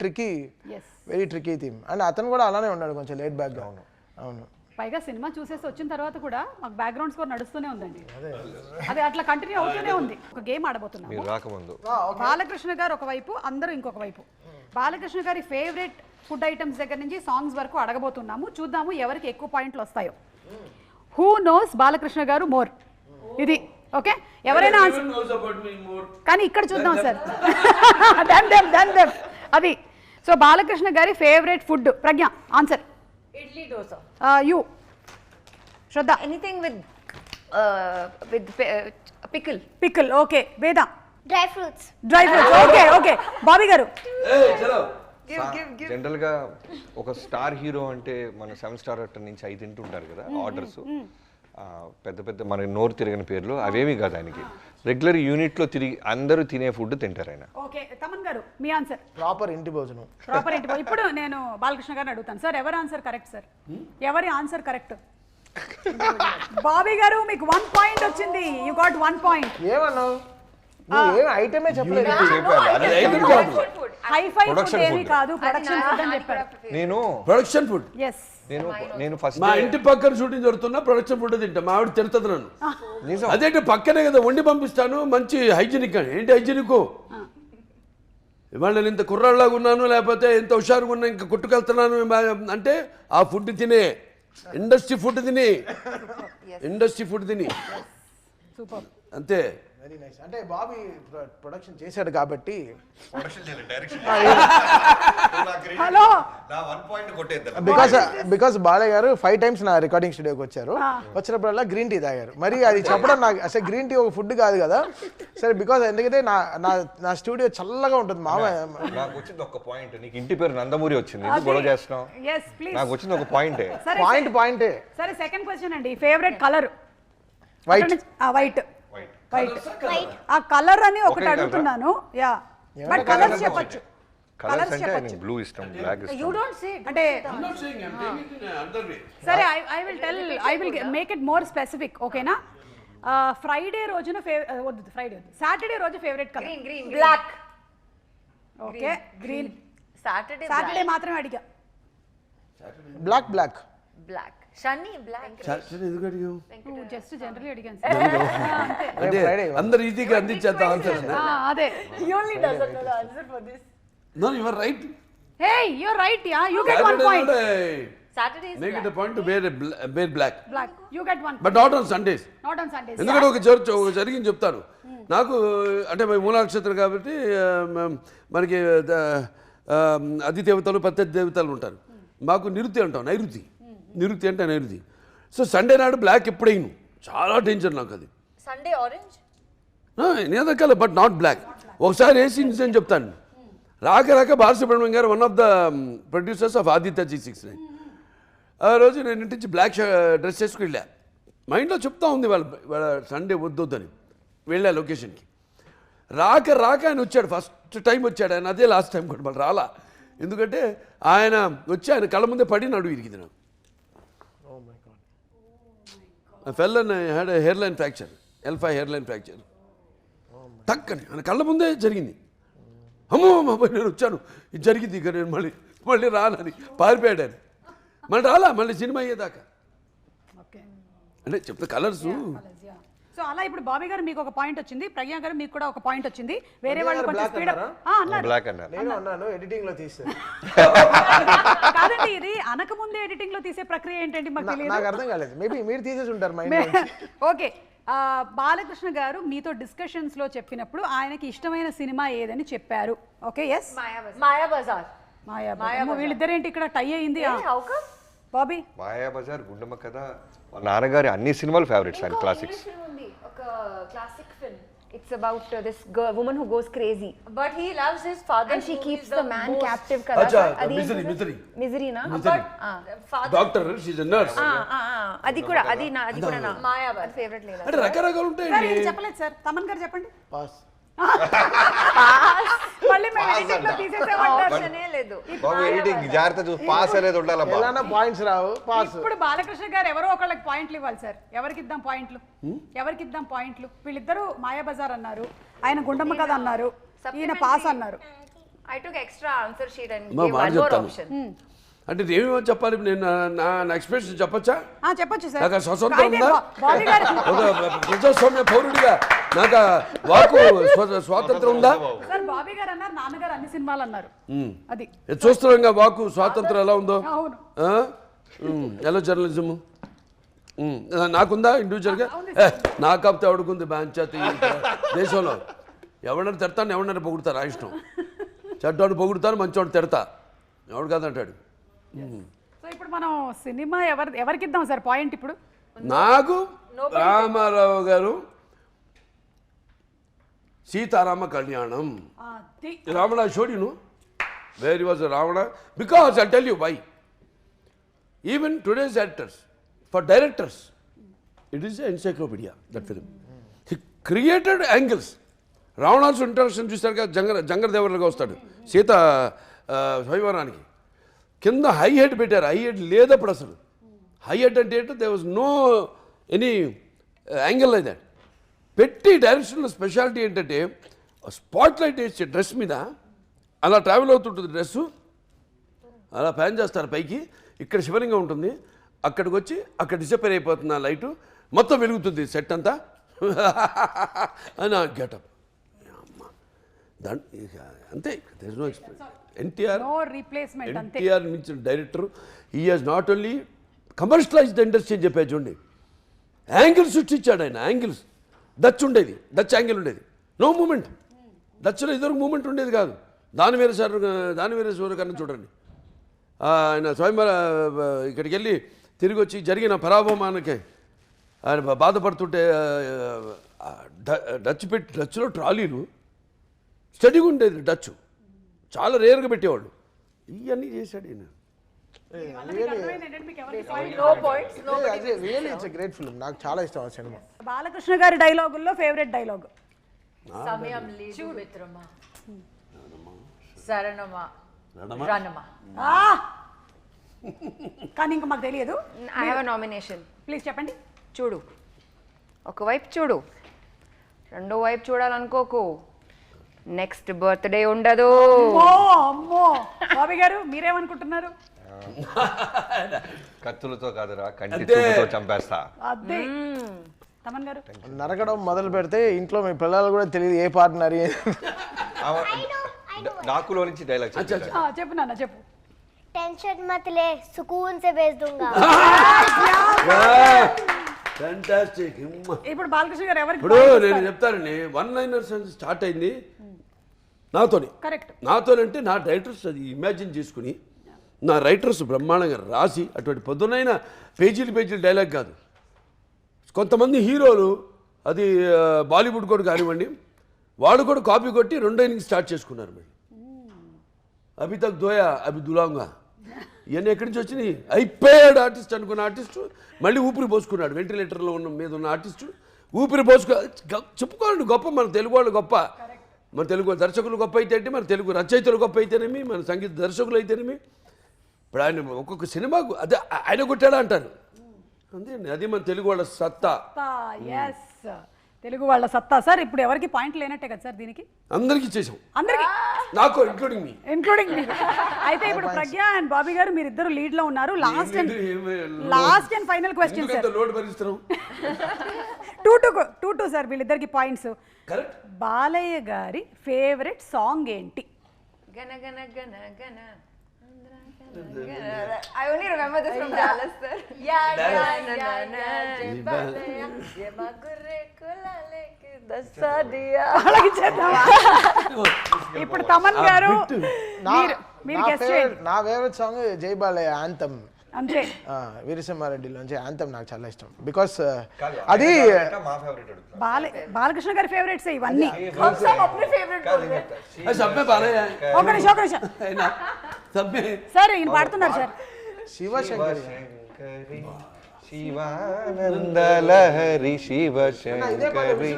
ట్రికీ థీమ్. అండ్ అతను కూడా అలానే ఉన్నాడు, కొంచెం లేట్ బ్యాక్గా. అవును, పైగా సినిమా చూసేసి వచ్చిన తర్వాత కూడా మాకు బ్యాక్గ్రౌండ్ స్కోర్ నడుస్తూనే ఉందండి, అది అట్లా కంటిన్యూ అవుతూనే ఉంది. ఒక గేమ్ ఆడబోతున్నాము. రాకముందు బాలకృష్ణ గారు ఒకవైపు, అందరూ ఇంకొక వైపు. బాలకృష్ణ గారి ఫేవరెట్ ఫుడ్ ఐటమ్స్ దగ్గర నుంచి సాంగ్స్ వరకు అడగబోతున్నాము. చూద్దాము ఎవరికి ఎక్కువ పాయింట్లు వస్తాయో. హూ నోస్ బాలకృష్ణ గారు మోర్, ఇది ఓకే. ఎవరైనా కానీ ఇక్కడ చూద్దాం సార్. అది సో బాలకృష్ణ గారి favourite food. Pragya answer. Idli dosa. You Shraddha. Anything with pickle. Pickle okay. Veda Dry fruits. Dry fruits okay. Bobby garu general గా ఒక స్టార్ హీరో అంటే మన 7 స్టార్ హోటల్ నుంచి 5 తింటుంటారు కదా ఆర్డర్స్, పెద్ద మన నోరు తిరగని పేర్లు అవేమి కాదు. ఆయనకి రెగ్యులర్ యూనిట్ లో తిరిగి అందరూ తినే ఫుడ్ తింటారు ఆయన. ఓకే. తమన్ గారు మీ ఆన్సర్. ప్రాపర్ ఇంటి భోజనం. ఇప్పుడు నేను బాలకృష్ణ గారిని అడుగుతాను సార్, ఎవరి ఆన్సర్ కరెక్ట్ సార్? ఎవరి ఆన్సర్ కరెక్ట్? బాబీ గారు మీకు 1 పాయింట్ వచ్చింది. You got 1 point. ఏమన్నావు? ఏం ఐటమే చెప్పలేదు. హైఫై ఫుడ్ ఏమీ కాదు, ప్రొడక్షన్ ఫుడ్ అని చెప్పారు. నేను ప్రొడక్షన్ ఫుడ్. ఎస్. నేను ఫస్ట్ మా ఇంటి పక్కన షూటింగ్ జరుగుతున్నా ప్రొడక్షన్ ఫుడ్ తింటా. మా ఆవిడ తిడుతుంది నన్ను. అదేంటి పక్కనే కదా వండి పంపిస్తాను, మంచి హైజీనిక్ అని. ఏంటి హైజీనిక్? ఇవాళ నేను ఇంత కుర్రాళ్ళలాగా ఉన్నాను, లేకపోతే ఇంత హుషారుగా ఉన్నా, ఇంకా కొట్టుకెళ్తున్నాను అంటే ఆ ఫుడ్ తినే, ఇండస్ట్రీ ఫుడ్ తిని సూపర్. అంతే. Very nice. అంటే బాబీ ప్రొడక్షన్ చేశాడు కాబట్టి హలో బికాస్ బాలయ్య గారు 5 times నా రికార్డింగ్ స్టూడియోకి వచ్చారు. వచ్చినప్పుడల్లా గ్రీన్ టీ తాగారు. మరి అది చెప్పడం నాకు అసలు గ్రీన్ టీ ఒక ఫుడ్ కాదు కదా. సరే బికాస్ ఎందుకంటే నా స్టూడియో చల్లగా ఉంటుంది. నాకు వచ్చింది ఒక పాయింట్. నీకు ఇంటి పేరు నందమూరి వచ్చింది, ఎందుకు గొడవ చేస్తున్నావు? నాకు వచ్చింది ఒక పాయింటే. పాయింటే. సరే సెకండ్ క్వశ్చన్ అండి. Favourite colour? వైట్. ఆ కలర్ అని ఒకటి అడుగుతున్నాను. యా బట్ కలర్స్ చెప్పొచ్చు. కలర్స్ అంటే బ్లూ ఇష్టం, బ్లాక్ ఇష్టం. యు డోంట్ సే అంటే సరే I will make it more specific. ఓకేనా? ఫ్రైడే రోజున సాటర్డే రోజు favourite colour? Green. Black. Okay. Green. Saturday మాత్రమే అడిగా. బ్లాక్. Shani black. ఎందుకు అడిగావు? జస్ట్ జనరల్లీ అడిగాను సార్. అంటే అందరు ఈజీగా అందించేద్దాం ఆన్సర్. అదే. He only doesn't know the answer for this. No, you are right. Hey, you're right. Yeah, you get 1 point. Saturday is Make it a point to wear black. Black. You get 1. But not on Sundays. Not on Sundays. ఎందుకంటే ఒక జరిగింది చెప్తాను. నాకు అంటే మూల నక్షత్రం కాబట్టి మనకి అధిదేవతలు ప్రత్యర్థి దేవతలు ఉంటారు. మాకు నిరుతి అంటాం, నైరుతి అంటే నైరుతి. సో సండే నాడు బ్లాక్ ఎప్పుడైనా చాలా డేంజర్ నాకు అది. Sunday orange. నేదకాల బట్ నాట్ బ్లాక్. ఒకసారి వేసి అని చెప్తాను. రాక బాలసుబ్రహ్మణ్యం గారు one of the producers of Aditya G69. ఆ రోజు నేను ఇంటి నుంచి బ్లాక్ డ్రెస్ చేసుకుని వెళ్ళా. మైండ్లో చెప్తా ఉంది వాళ్ళ సండే వద్దని. వెళ్ళా లొకేషన్కి. రాక ఆయన వచ్చాడు. ఫస్ట్ టైం వచ్చాడు ఆయన. అదే లాస్ట్ టైం కూడా మళ్ళీ రాలా. ఎందుకంటే ఆయన వచ్చి ఆయన కళ్ళ ముందే పడి నడువు ఇరిగింది నాకు. Fell and had hairline fracture, L5 hairline fracture. టక్కని ఆయన కళ్ళ ముందే జరిగింది. అమ్మో నేను వచ్చాను, ఇది జరిగింది, ఇక నేను మళ్ళీ రానని పారిపోయాడు ఆయన. మళ్ళీ రాలా, మళ్ళీ సినిమా అయ్యేదాకా. అంటే చెప్తే కలర్స్ సో అలా ఇప్పుడు బాబీ గారు మీకు ఒక పాయింట్ వచ్చింది, ప్రజ్ఞా గారు మీకు కూడా ఒక పాయింట్ వచ్చింది. వేరే ప్రజ్ఞా వాళ్ళు గారు కొంచెం black స్పీడ్ అన్నారా? అన్నారు. బ్లాక్ అన్నారు. నేను అన్నాను ఎడిటింగ్ లో తీస్తే. కాదండి, ఇది అనకముందే ఎడిటింగ్ లో తీసే ప్రక్రియ ఏంటండి మాకు తెలియదు. నాకు అర్థం కాలేదు, మేబీ మీరు తీసేసి ఉంటారు మైండ్. ఓకే, బాలకృష్ణ గారు మీతో డిస్కషన్స్ లో చెప్పినప్పుడు ఆయనకి ఇష్టమైన సినిమా ఏదని చెప్పారు. Okay, yes Maya Bazaar. Maya. వీళ్ళిద్దరేంటి ఇక్కడ టై అయింది? How come? బాబీ, మాయాబజార్, గుండమ్మ కథ, వాళ్ళ నాన్నగారి అన్ని సినిమాలు ఫేవరెట్స్ ఆయన, క్లాసిక్స్. ఒక classic film. It's about this girl, woman who goes crazy But he loves his father. and she who keeps is the man captive kada. Acha, Adi misery. misery na. Misery. Father. Doctor, she's a nurse. అది కూడా నా Maya Bazaar. ఫేవరెట్ లేదా. అంటే రకరకాలు సార్ ఉంటాయండి. ఇది చెప్పలేదు సార్, తమన్ గారు చెప్పండి. పాస్. మళ్ళీ మేము editing లో తీసేసామంటారు. ఆప్షనే లేదు. బాబు ఎడిటింగ్ జాగ్రత్త చూసి పాస్ అనేది ఉండాలబ్బా. ఎలానా పాయింట్స్ రావు, పాస్. ఇప్పుడు బాలకృష్ణ గారు ఎవరో ఒకళ్ళకి పాయింట్లు ఇవ్వాలి సార్. ఎవరికి ఇద్దాం పాయింట్లు? వీళ్ళిద్దరూ మాయాబజార్ అన్నారు, ఆయన గుండమ్మ కథ అన్నారు, ఈయన పాస్ అన్నారు. I took extra answer sheet and మా gave మాట one more చెప్తాను. option. అంటే ఏమేమో చెప్పాలి, నేను నా ఎక్స్ప్రెషన్ చెప్పచ్చా? చెప్పొచ్చు సార్. నాకు స్వతంత్రం అయితే ఉందా? బాబీ గారు ఒక ప్రజాస్వామ్య పౌరుడిగా నాకు వాకు స్వాతంత్రం ఉందా? సార్ బాబీ గారు అన్నారు, నాన్నగారు అన్ని సినిమాలు అన్నారు. అది ఇది చూస్తున్నాం వాకు స్వాతంత్రం ఎలా ఉందో. అవును. ఎలా జర్నలిజము నాకుందా ఇండివిజువల్గా? నాకు కాకపోతే ఎవడుకుంది పంచాయతీ దేశంలో. ఎవడన్నా తిడతాను, ఎవడన్నా పొగుడుతారు, ఆ ఇష్టం. చెడ్డోడు పొగుడుతాను, మంచోడు తిడతా, ఎవడు కాదంటాడు. సో ఇప్పుడు మనం సినిమా ఎవరికి ఇద్దాం సార్ పాయింట్? ఇప్పుడు నాకు రామారావు గారు సీతారామ కళ్యాణం. Ravana, I showed you, where he was a Ravana. Because I'll tell you why. Even today's actors, for directors, it is an encyclopedia, that film. He created angles. Ravana's introduction చూసారుగా, జంగరదేవరగా వస్తాడు సీత స్వయంవరానికి. కింద హై హెడ్ పెట్టారు, హై హెడ్ లేదప్పుడు అసలు. హై హెడ్ అంటే ఏంటో they was no any angle like that. పెట్టి డైరెక్షన్లో స్పెషాలిటీ ఏంటంటే స్పాట్ లైట్ వేసి డ్రెస్ మీద అలా ట్రావెల్ అవుతుంటుంది డ్రెస్సు, అలా ప్యాన్ చేస్తారు పైకి, ఇక్కడ శివలింగం ఉంటుంది, అక్కడికి వచ్చి అక్కడ డిసపేర్ అయిపోతుంది ఆ లైటు, మొత్తం వెలుగుతుంది సెట్ అంతా అని ఆ గెటప్. అంతే, there no NTR. No replacement. అంతే. ఎన్టీఆర్ మించిన director. He has not only commercialise the industry అని చెప్పేది చూడండి, యాంగిల్స్ సృష్టించాడు ఆయన. యాంగిల్స్ డచ్ ఉండేది, డచ్ యాంగిల్ ఉండేది, నో మూమెంట్. డచ్లో ఇద్దరు మూమెంట్ ఉండేది కాదు. దానివీర సూర్య కన్నా చూడండి, ఆయన స్వయంవర ఇక్కడికి వెళ్ళి తిరిగి వచ్చి జరిగిన పరాభవమానకే ఆయన బాధపడుతుంటే డచ్లో ట్రాలీలు స్టడీగా ఉండేది, డచ్ చాలా రేర్గా పెట్టేవాళ్ళు. ఇవన్నీ చేశాడు ఈయన. No points. No. Really it's a great film. నాకు చాలా ఇష్టం ఆ సినిమా. బాలకృష్ణ గారి డైలాగుల్లో favourite dialogue? Samyam ledu mitrama. Saranama. Ranama. కానీ ఇంకా మాకు తెలియదు. I have a nomination. Please చెప్పండి. చూడు, ఒకవైపు చూడు, రెండో వైపు చూడాలనుకోకు, నెక్స్ట్ బర్త్డే ఉండదు. అమ్మో బాబీ గారు మీరేమనుకుంటున్నారు? కత్తులతో కాదురా, కంటి చూపుతో చంపేస్తా. అదే తమన్ గారు నరకడం మొదలు పెడితే ఇంట్లో మీ పిల్లలు కూడా తెలియదు ఏ పార్ట్నర్. డాకులో నుంచి డైలాగ్ చెప్పు నాన్న, చెప్పు. टेंशन मत ले, सुकून से भेज दूंगा. ఫ్యాంటాస్టిక్. ఇప్పుడు బాలకృష్ణ గారు ఎవరికి ఇప్పుడు నేను చెప్తానండి, వన్ లైనర్స్ స్టార్ట్ అయింది నాతోని. కరెక్ట్. నాతోనంటే నా రైటర్స్ అది ఇమాజిన్ చేసుకుని, నా రైటర్స్ బ్రహ్మాండంగా రాసి, అటువంటి పొద్దునైన పేజీలు డైలాగ్ కాదు. కొంతమంది హీరోలు అది బాలీవుడ్ కూడా కానివ్వండి, వాళ్ళు కూడా కాపీ కొట్టి రెండో ఇన్నింగ్ స్టార్ట్ చేసుకున్నారు. మళ్ళీ అభి తక్ దోయా అభి దులాంగా, ఇవన్నీ ఎక్కడి నుంచి వచ్చినాయి? అయిపోయాడు ఆర్టిస్ట్ అనుకున్న ఆర్టిస్టు మళ్ళీ ఊపిరి పోసుకున్నాడు. వెంటిలేటర్లో మీద ఉన్న ఆర్టిస్టు ఊపిరి చెప్పుకోండి గొప్ప, మన తెలుగు వాళ్ళు గొప్ప, మన తెలుగు దర్శకులు గొప్ప అయితే అంటే, మన తెలుగు రచయితలు గొప్ప అయితేనేమి, మన సంగీత దర్శకులు అయితేనేమి. ఇప్పుడు ఆయన ఒక్కొక్క సినిమాకు అదే ఆయన కొట్టాడా అంటారు. అంతే అండి, అది మన తెలుగు వాళ్ళ సత్తా. ఎస్, తెలుగు వాళ్ళ సత్తా. సార్ ఇప్పుడు ఎవరికి పాయింట్ లేనట్టే కదా సార్ దీనికి? అందరికీ చేసాం, అందరికి, నాకు ఇంక్లూడింగ్ మీ. అయితే ఇప్పుడు ప్రజ్ఞ అండ్ బాబీ గారు మీరిద్దరు లీడ్ లో ఉన్నారు. Last and final question sir. Load భరిస్తున్నాం. టూ సార్ వీళ్ళిద్దరికి పాయింట్స్. కరెక్ట్. బాలయ్య గారి ఫేవరెట్ సాంగ్ ఏంటి? గన గన గన గన I only remember this from Dallas, sir. అలాగే చేద్దామా? ఇప్పుడు తమన్ గారు మీరు గెస్ట్ చేయండి. నా ఫేవరెట్ సాంగ్ జై బాలయ్య యాంథమ్. అంతే. వీరసింహారెడ్డిలోంచి యాంథమ్ నాకు చాలా ఇష్టం. బికాస్ అది మా ఫేవరెట్ బాలకృష్ణ గారి ఫేవరెట్స్ ఇవన్నీ. సబ్మే బాలయ్య. ఒక నిమిషం సార్ ఈయన పాడుతున్నారు సార్. శివశంకరి శివానందలహరి శివశంకరి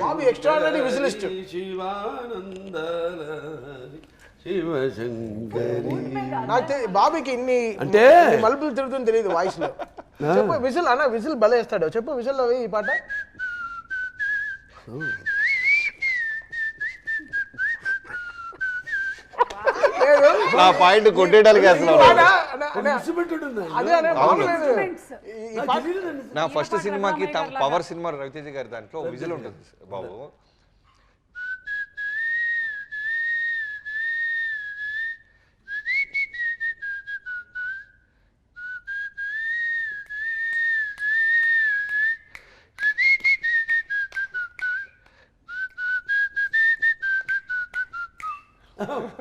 బాబీ ఎక్స్ట్రాడినరీ విజిలిస్ట్. శివానందలహరి శివశంకరి. నాకు బాబీకి ఇన్ని అంటే మలుపులు తిరుగుతుంది తెలియదు వాయిస్ లో. చెప్పు విజిల్ అన్న, విజిల్ భలే వేస్తాడు. చెప్పు విజిల్ లో ఈ పాట. నా పాయింట్ కొట్టేయడానికి అసలు అదే అనే ఈ పాట నా ఫస్ట్ సినిమాకి పవర్ సినిమా రవితేజ గారి దాంట్లో విజిల్ ఉంటుంది బాబు.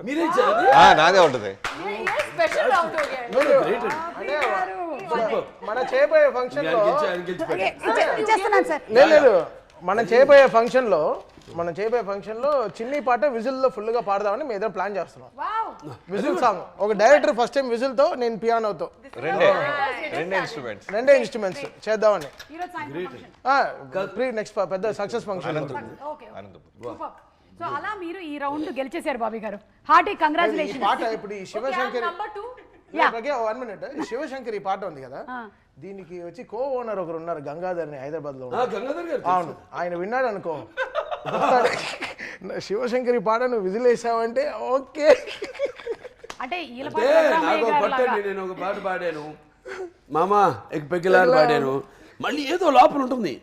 మీరే నాదే ఉంటుంది. మన చేయబోయే ఫంక్షన్ లో ఇచ్చేస్తున్నాను సార్. లేదు మనం చేయబోయే ఫంక్షన్ లో చిన్ని పాట విజిల్ లో ఫుల్ గా పాడదామని మేము ఏదో ప్లాన్ చేస్తున్నాం. విజిల్ సాంగ్ ఒక డైరెక్టర్ ఫస్ట్ టైం విజిల్ తో, నేను పియానోతో రెండే ఇన్స్ట్రుమెంట్స్ చేద్దామని. నెక్స్ట్ పెద్ద సక్సెస్ ఫంక్షన్. సో అలా మీరు ఈ రౌండ్ గెలిచేశారు బాబీ గారు. Hearty congratulations. పాట ఇప్పుడు ఈ శివశంకరి 1 minute ఈ శివశంకరి పాట ఉంది కదా, దీనికి వచ్చి కో ఓనర్ ఒకరు ఉన్నారు గంగాధర్ అని హైదరాబాద్ లో. అవును, ఆయన విన్నాడు అనుకో, శివశంకరి పాట నువ్వు విజిల్ వేసావంటే ఓకే. అంటే నేను ఒక పాట పాడాను, మామా ఎగ్ పెగ్గిలాని పాడాను. మళ్ళీ ఏదో లోపల ఉంటుంది,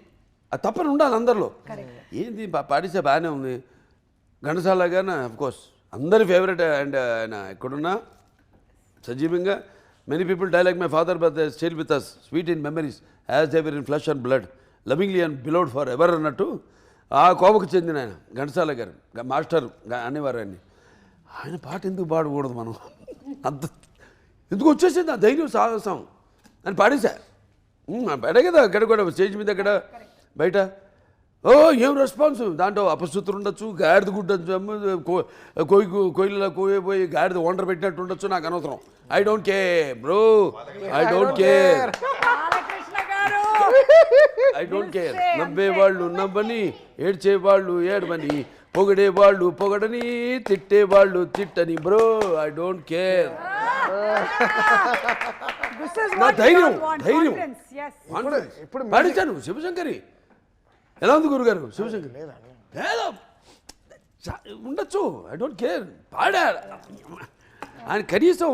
అది తప్పని ఉండాలి అందరిలో. ఏంది పాడిస్తే బాగానే ఉంది. ఘంటసాల గారిన అఫ్కోర్స్ అందరి ఫేవరెట్. అండ్ ఆయన ఎక్కడున్నా సజీవంగా many people die like my father but they still with us sweet in memories as they were in flesh and blood lovingly and beloved for ever అన్నట్టు ఆ కోవకు చెందిన ఆయన ఘంటసాల గారు మాస్టర్ అనేవారు. ఆయన పాట ఎందుకు పాడకూడదు మనం? అంత ఎందుకు వచ్చేసింది ఆ ధైర్యం సాహసం అని పాడేశా. పాడే కదా అక్కడ కూడా స్టేజ్ మీద అక్కడ బయట. ఓ ఏం రెస్పాన్స్! దాంట్లో అపశృతులు ఉండొచ్చు, గాడిద గుడ్డ కోయిలలో కోయిపోయి గాడిద వండర్ పెట్టినట్టు ఉండొచ్చు, నాకు అనవసరం. I don't care bro, I don't care, I don't care. నవ్వేవాళ్ళు నవ్వని, ఏడ్చేవాళ్ళు ఏడవని, పొగడేవాళ్ళు పొగడని, తిట్టేవాళ్ళు తిట్టని బ్రో, ఐ డోంట్ కేర్. నా ధైర్యం ఇప్పుడు పాడించాను. శివశంకరి ఎలా ఉంది గురుగారు? శివశంకరి లేదా ఉండొచ్చు, ఐ డోంట్ కేర్. పాడా ఆయన కనీసం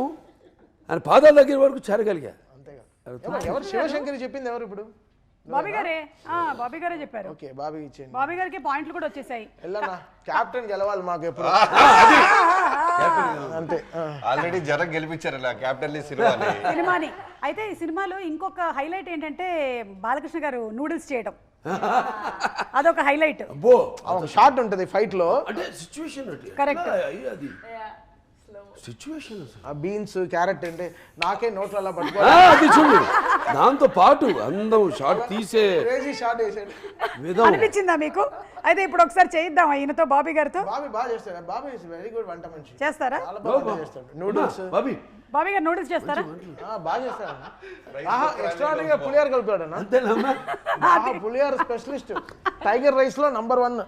ఆయన పాదాల దగ్గర వరకు చేరగలిగా. ఎవరు శివశంకరి చెప్పింది ఎవరు ఇప్పుడు? బాబీ గారే. బాబీ గారే చెప్పారు. ఓకే, బాబీ ఇచ్చేయండి. బాబీ గారికి పాయింట్లు కూడా వచ్చేసాయి. కెప్టెన్ గెలవాలి మాకు ఎప్పుడు. అంతే, ఆల్రెడీ జనం గెలిపించారు క్యాప్టెన్ సినిమాని. అయితే ఈ సినిమాలో ఇంకొక హైలైట్ ఏంటంటే బాలకృష్ణ గారు నూడిల్స్ చేయడం, అదొక హైలైట్. షార్ట్ ఉంటుంది ఫైట్ లో. కరెక్ట్. సిచ్యువేషన్ బీన్స్ క్యారెట్ అంటే నాకే నోట్లో అలా పట్టుకోవాలి చూడు. దాంతో పాటు అందం షార్ట్ తీసే షార్ట్ వేసాడు అనిపించిందా మీకు? అయితే ఇప్పుడు ఒకసారి చేయిద్దాం ఈయనతో, బాబీ గారితో. బాబీ బాగా చేస్తాడు. బాబీ వెరీ గుడ్ వంట మనిషి. చేస్తారా? నూడిల్స్ బాబీ గారు నూడిల్స్ చేస్తారా? బాగా చేస్తాడు. ఎక్స్ట్రాడినరీగా పులిహార కలుపుతాడు. పులిహార స్పెషలిస్ట్. టైగర్ రైస్ లో నంబర్ 1.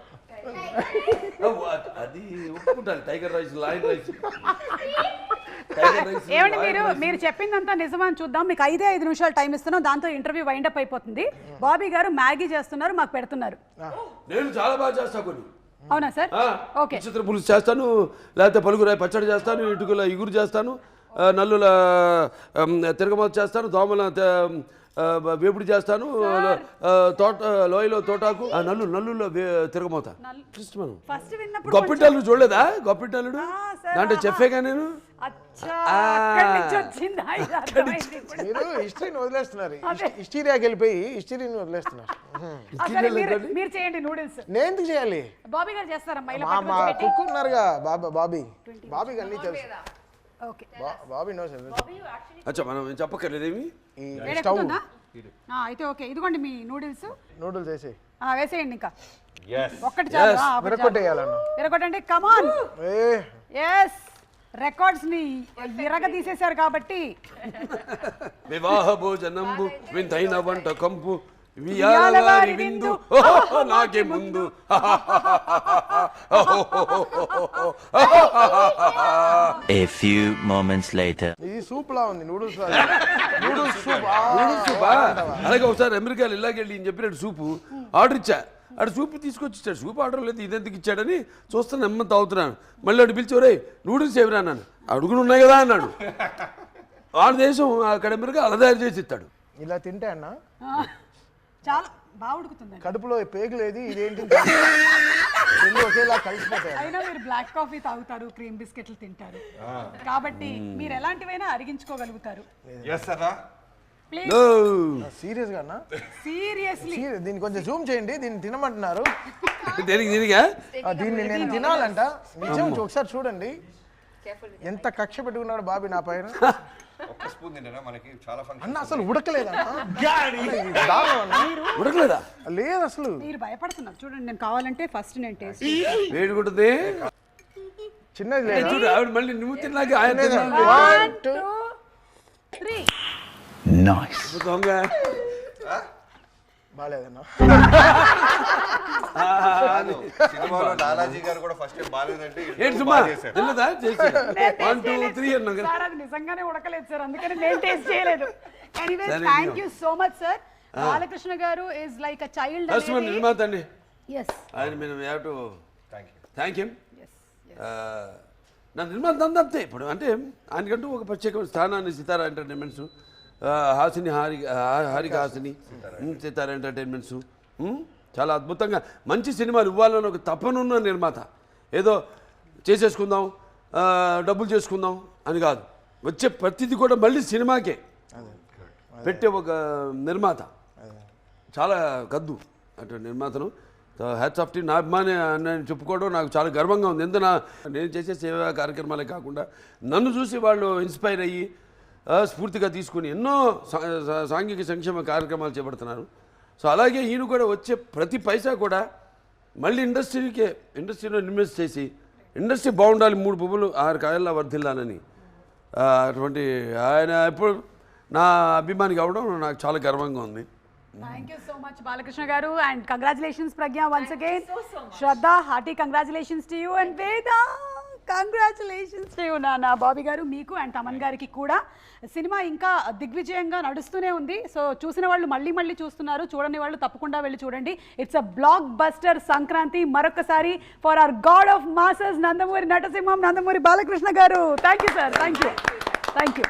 అది ఒప్పుకుంటాను. Tiger rice, lion rice. ఏమండి మీరు చెప్పిందంతా నిజమని చూద్దాం. మీకు 5 నిమిషాలు టైం ఇస్తున్నాం, దాంతో ఇంటర్వ్యూ వైండప్ అయిపోతుంది. బాబీ గారు మ్యాగీ చేస్తున్నారు, మాకు పెడుతున్నారు. నేను చాలా బాగా చేస్తా కొన్ని. అవునా సార్? ఓకే. చిత్ర పులుసు చేస్తాను, లేకపోతే పలుగురాయి పచ్చడి చేస్తాను, ఇటుకల ఇగురు చేస్తాను, నల్లుల తిరగమాత చేస్తాను, దోమల వేపుడు చేస్తాను, తోట లోయలో తోటాకు, నల్లుల్లో తిరగమోతా. మనం ఫస్ట్ విన్నప్పుడు గొప్పింటల్లుడు చూడలేదా? గొప్పింటల్లుడు sir. దాంట్లో చెప్పేగా నేను. అచ్చా, అక్కడి నుంచి వచ్చిందా? ఇది అర్థమైంది ఇప్పుడు. మీరు హిస్టరీని వదిలేస్తున్నారు, హిస్టీరియాకి వెళ్ళిపోయి హిస్టరీని వదిలేస్తున్నారు. అసలు మీరు చేయండి నూడిల్స్. నేను ఎందుకు చేయాలి? బాబీ గారు చేస్తారా? మా కుక్ ఉన్నారుగా బాబీకి అన్నీ తెలుసు. ఓకే, బాబీ నోస్ అచ్చా, మనం చెప్పక్కర్లేదేమి. ఈ స్టవ్ అయితే ఓకే, ఇదిగోండి మీ నూడిల్స్. నూడిల్స్ వేసి వేసేయండి. ఇంకా ఒక్కటి చాలు. విరగొట్టేయాలన్న. విరగొట్టండి, కమాన్. ఎస్, రికార్డ్స్ ని విరగ తీసేశారు కాబట్టి. వివాహ భోజనంబు వింతైన వంట కంపు వియాలవారి విందు నాకే ముందు. A few moments later. ఇది సూప్ లా ఉంది, నూడిల్స్ నూడిల్స్ సూప్. సూపా? అలాగే ఒకసారి అమెరికాలో ఇలాగెళ్ళి నేను చెప్పినట్టు సూపు ఆర్డర్ ఇచ్చా. అటు సూపు తీసుకొచ్చి ఇచ్చాడు. సూప్ ఆర్డర్ లేదు, ఇదెందుకు ఇచ్చాడని చూస్తాను, నెమ్మది తాగుతున్నాను. మళ్ళీ అటు పిలిచి, ఒరే నూడిల్స్ ఎవరా అన్నాను. అడుగులు ఉన్నాయి కదా అన్నాడు. వాళ్ళ దేశం అక్కడ అమెరికా అలా తయారు చేసి ఇస్తాడు. ఇలా తింటే అన్న చాలా బాగా ఉడుకుతుంది. కడుపులో పేగులేది, ఇదేంటి రెండు ఒకేలా కలిసిపోతాయి. అయినా మీరు బ్లాక్ కాఫీ తాగుతారు, క్రీమ్ బిస్కెట్లు తింటారు కాబట్టి మీరు ఎలాంటివైనా అరిగించుకోగలుగుతారు. ప్లీజ్ సీరియస్ గా అన్న, సీరియస్లీ దీన్ని కొంచెం జూమ్ చేయండి. దీన్ని తినమంటున్నారు. దీనిగా దీన్ని నేను తినాలంట. నిజం, ఒకసారి చూడండి ఎంత కక్ష పెట్టుకున్నాడు బాబీ నా పైన. ఒక్క స్పూన్ తింటేనా మనకి చాలా ఫంక్షన్. అన్న అసలు ఉడకలేదా? ఉడకలేదా? లేదు అసలు. మీరు భయపడుతున్నారు. చూడండి, నేను కావాలంటే ఫస్ట్ నేను టేస్ట్. వేడి ఉంటుంది. చిన్నది లేదు. చూడు ఆవిడ మళ్ళీ నువ్వు తిన్నాక ఆయన 1 2 3. Nice. దొంగ. బాగాలేదన్నా. సినిమాలో లాలాజీ గారు కూడా ఫస్ట్ టైం బాగాలేదంటే ఏంటి సుమా తిన్నదా? చేసి 1 2 3 అన్నా కదా. సార్ అది నిజంగానే ఉడకలేదు సార్, అందుకని నేను టేస్ట్ చేయలేదు. ఎనీవేస్, సరే, thank you so much sir. Balakrishna గారు is like a child. Customer నిర్మాత అండి. yes ఆయన మేము హ్యావ్ టు థ్యాంక్ హిమ్. నా నిర్మాత అంతే. ఇప్పుడు అంటే ఆయనకంటూ ఒక ప్రత్యేక స్థానాన్ని సితారా ఎంటర్టైన్మెంట్స్, హాసిని హారిక హాసిని, సితారా ఎంటర్టైన్మెంట్స్ చాలా అద్భుతంగా మంచి సినిమాలు ఇవ్వాలని ఒక తపనున్న నిర్మాత. ఏదో చేసేసుకుందాం, డబ్బులు చేసుకుందాం అని కాదు, వచ్చే ప్రతిదీ కూడా మళ్ళీ సినిమాకే పెట్టే ఒక నిర్మాత. చాలా కద్దు అటు నిర్మాతను. Hats off tea. నా అభిమాని నేను చెప్పుకోవడం నాకు చాలా గర్వంగా ఉంది. ఎందుకు నేను చేసే సేవా కార్యక్రమాలే కాకుండా నన్ను చూసి వాళ్ళు ఇన్స్పైర్ అయ్యి స్ఫూర్తిగా తీసుకుని ఎన్నో సాంఘిక సంక్షేమ కార్యక్రమాలు చేపడుతున్నారు. సో అలాగే ఈయన కూడా వచ్చే ప్రతి పైసా కూడా మళ్ళీ ఇండస్ట్రీలో ఇన్వెస్ట్ చేసి ఇండస్ట్రీ బాగుండాలి, 3 పువ్వులు 6 కాయల్లా వర్ధిల్లాలని అటువంటి ఆయన ఎప్పుడు నా అభిమాని కావడం నాకు చాలా గర్వంగా ఉంది. Thank you so much Balakrishna గారు, and congratulations Pragya once again. Shraddha, hearty congratulations to you, and Veda congratulations to you. నా బాబీ గారు, మీకు అండ్ తమన్ గారికి కూడా. సినిమా ఇంకా దిగ్విజయంగా నడుస్తూనే ఉంది. సో చూసిన వాళ్ళు మళ్ళీ మళ్ళీ చూస్తున్నారు, చూడని వాళ్ళు తప్పకుండా వెళ్ళి చూడండి. It's a blockbuster Sankranti. మరొకసారి for our god of masses Nandamuri నటసింహం, Nandamuri Balakrishna గారు. Thank you sir, thank you.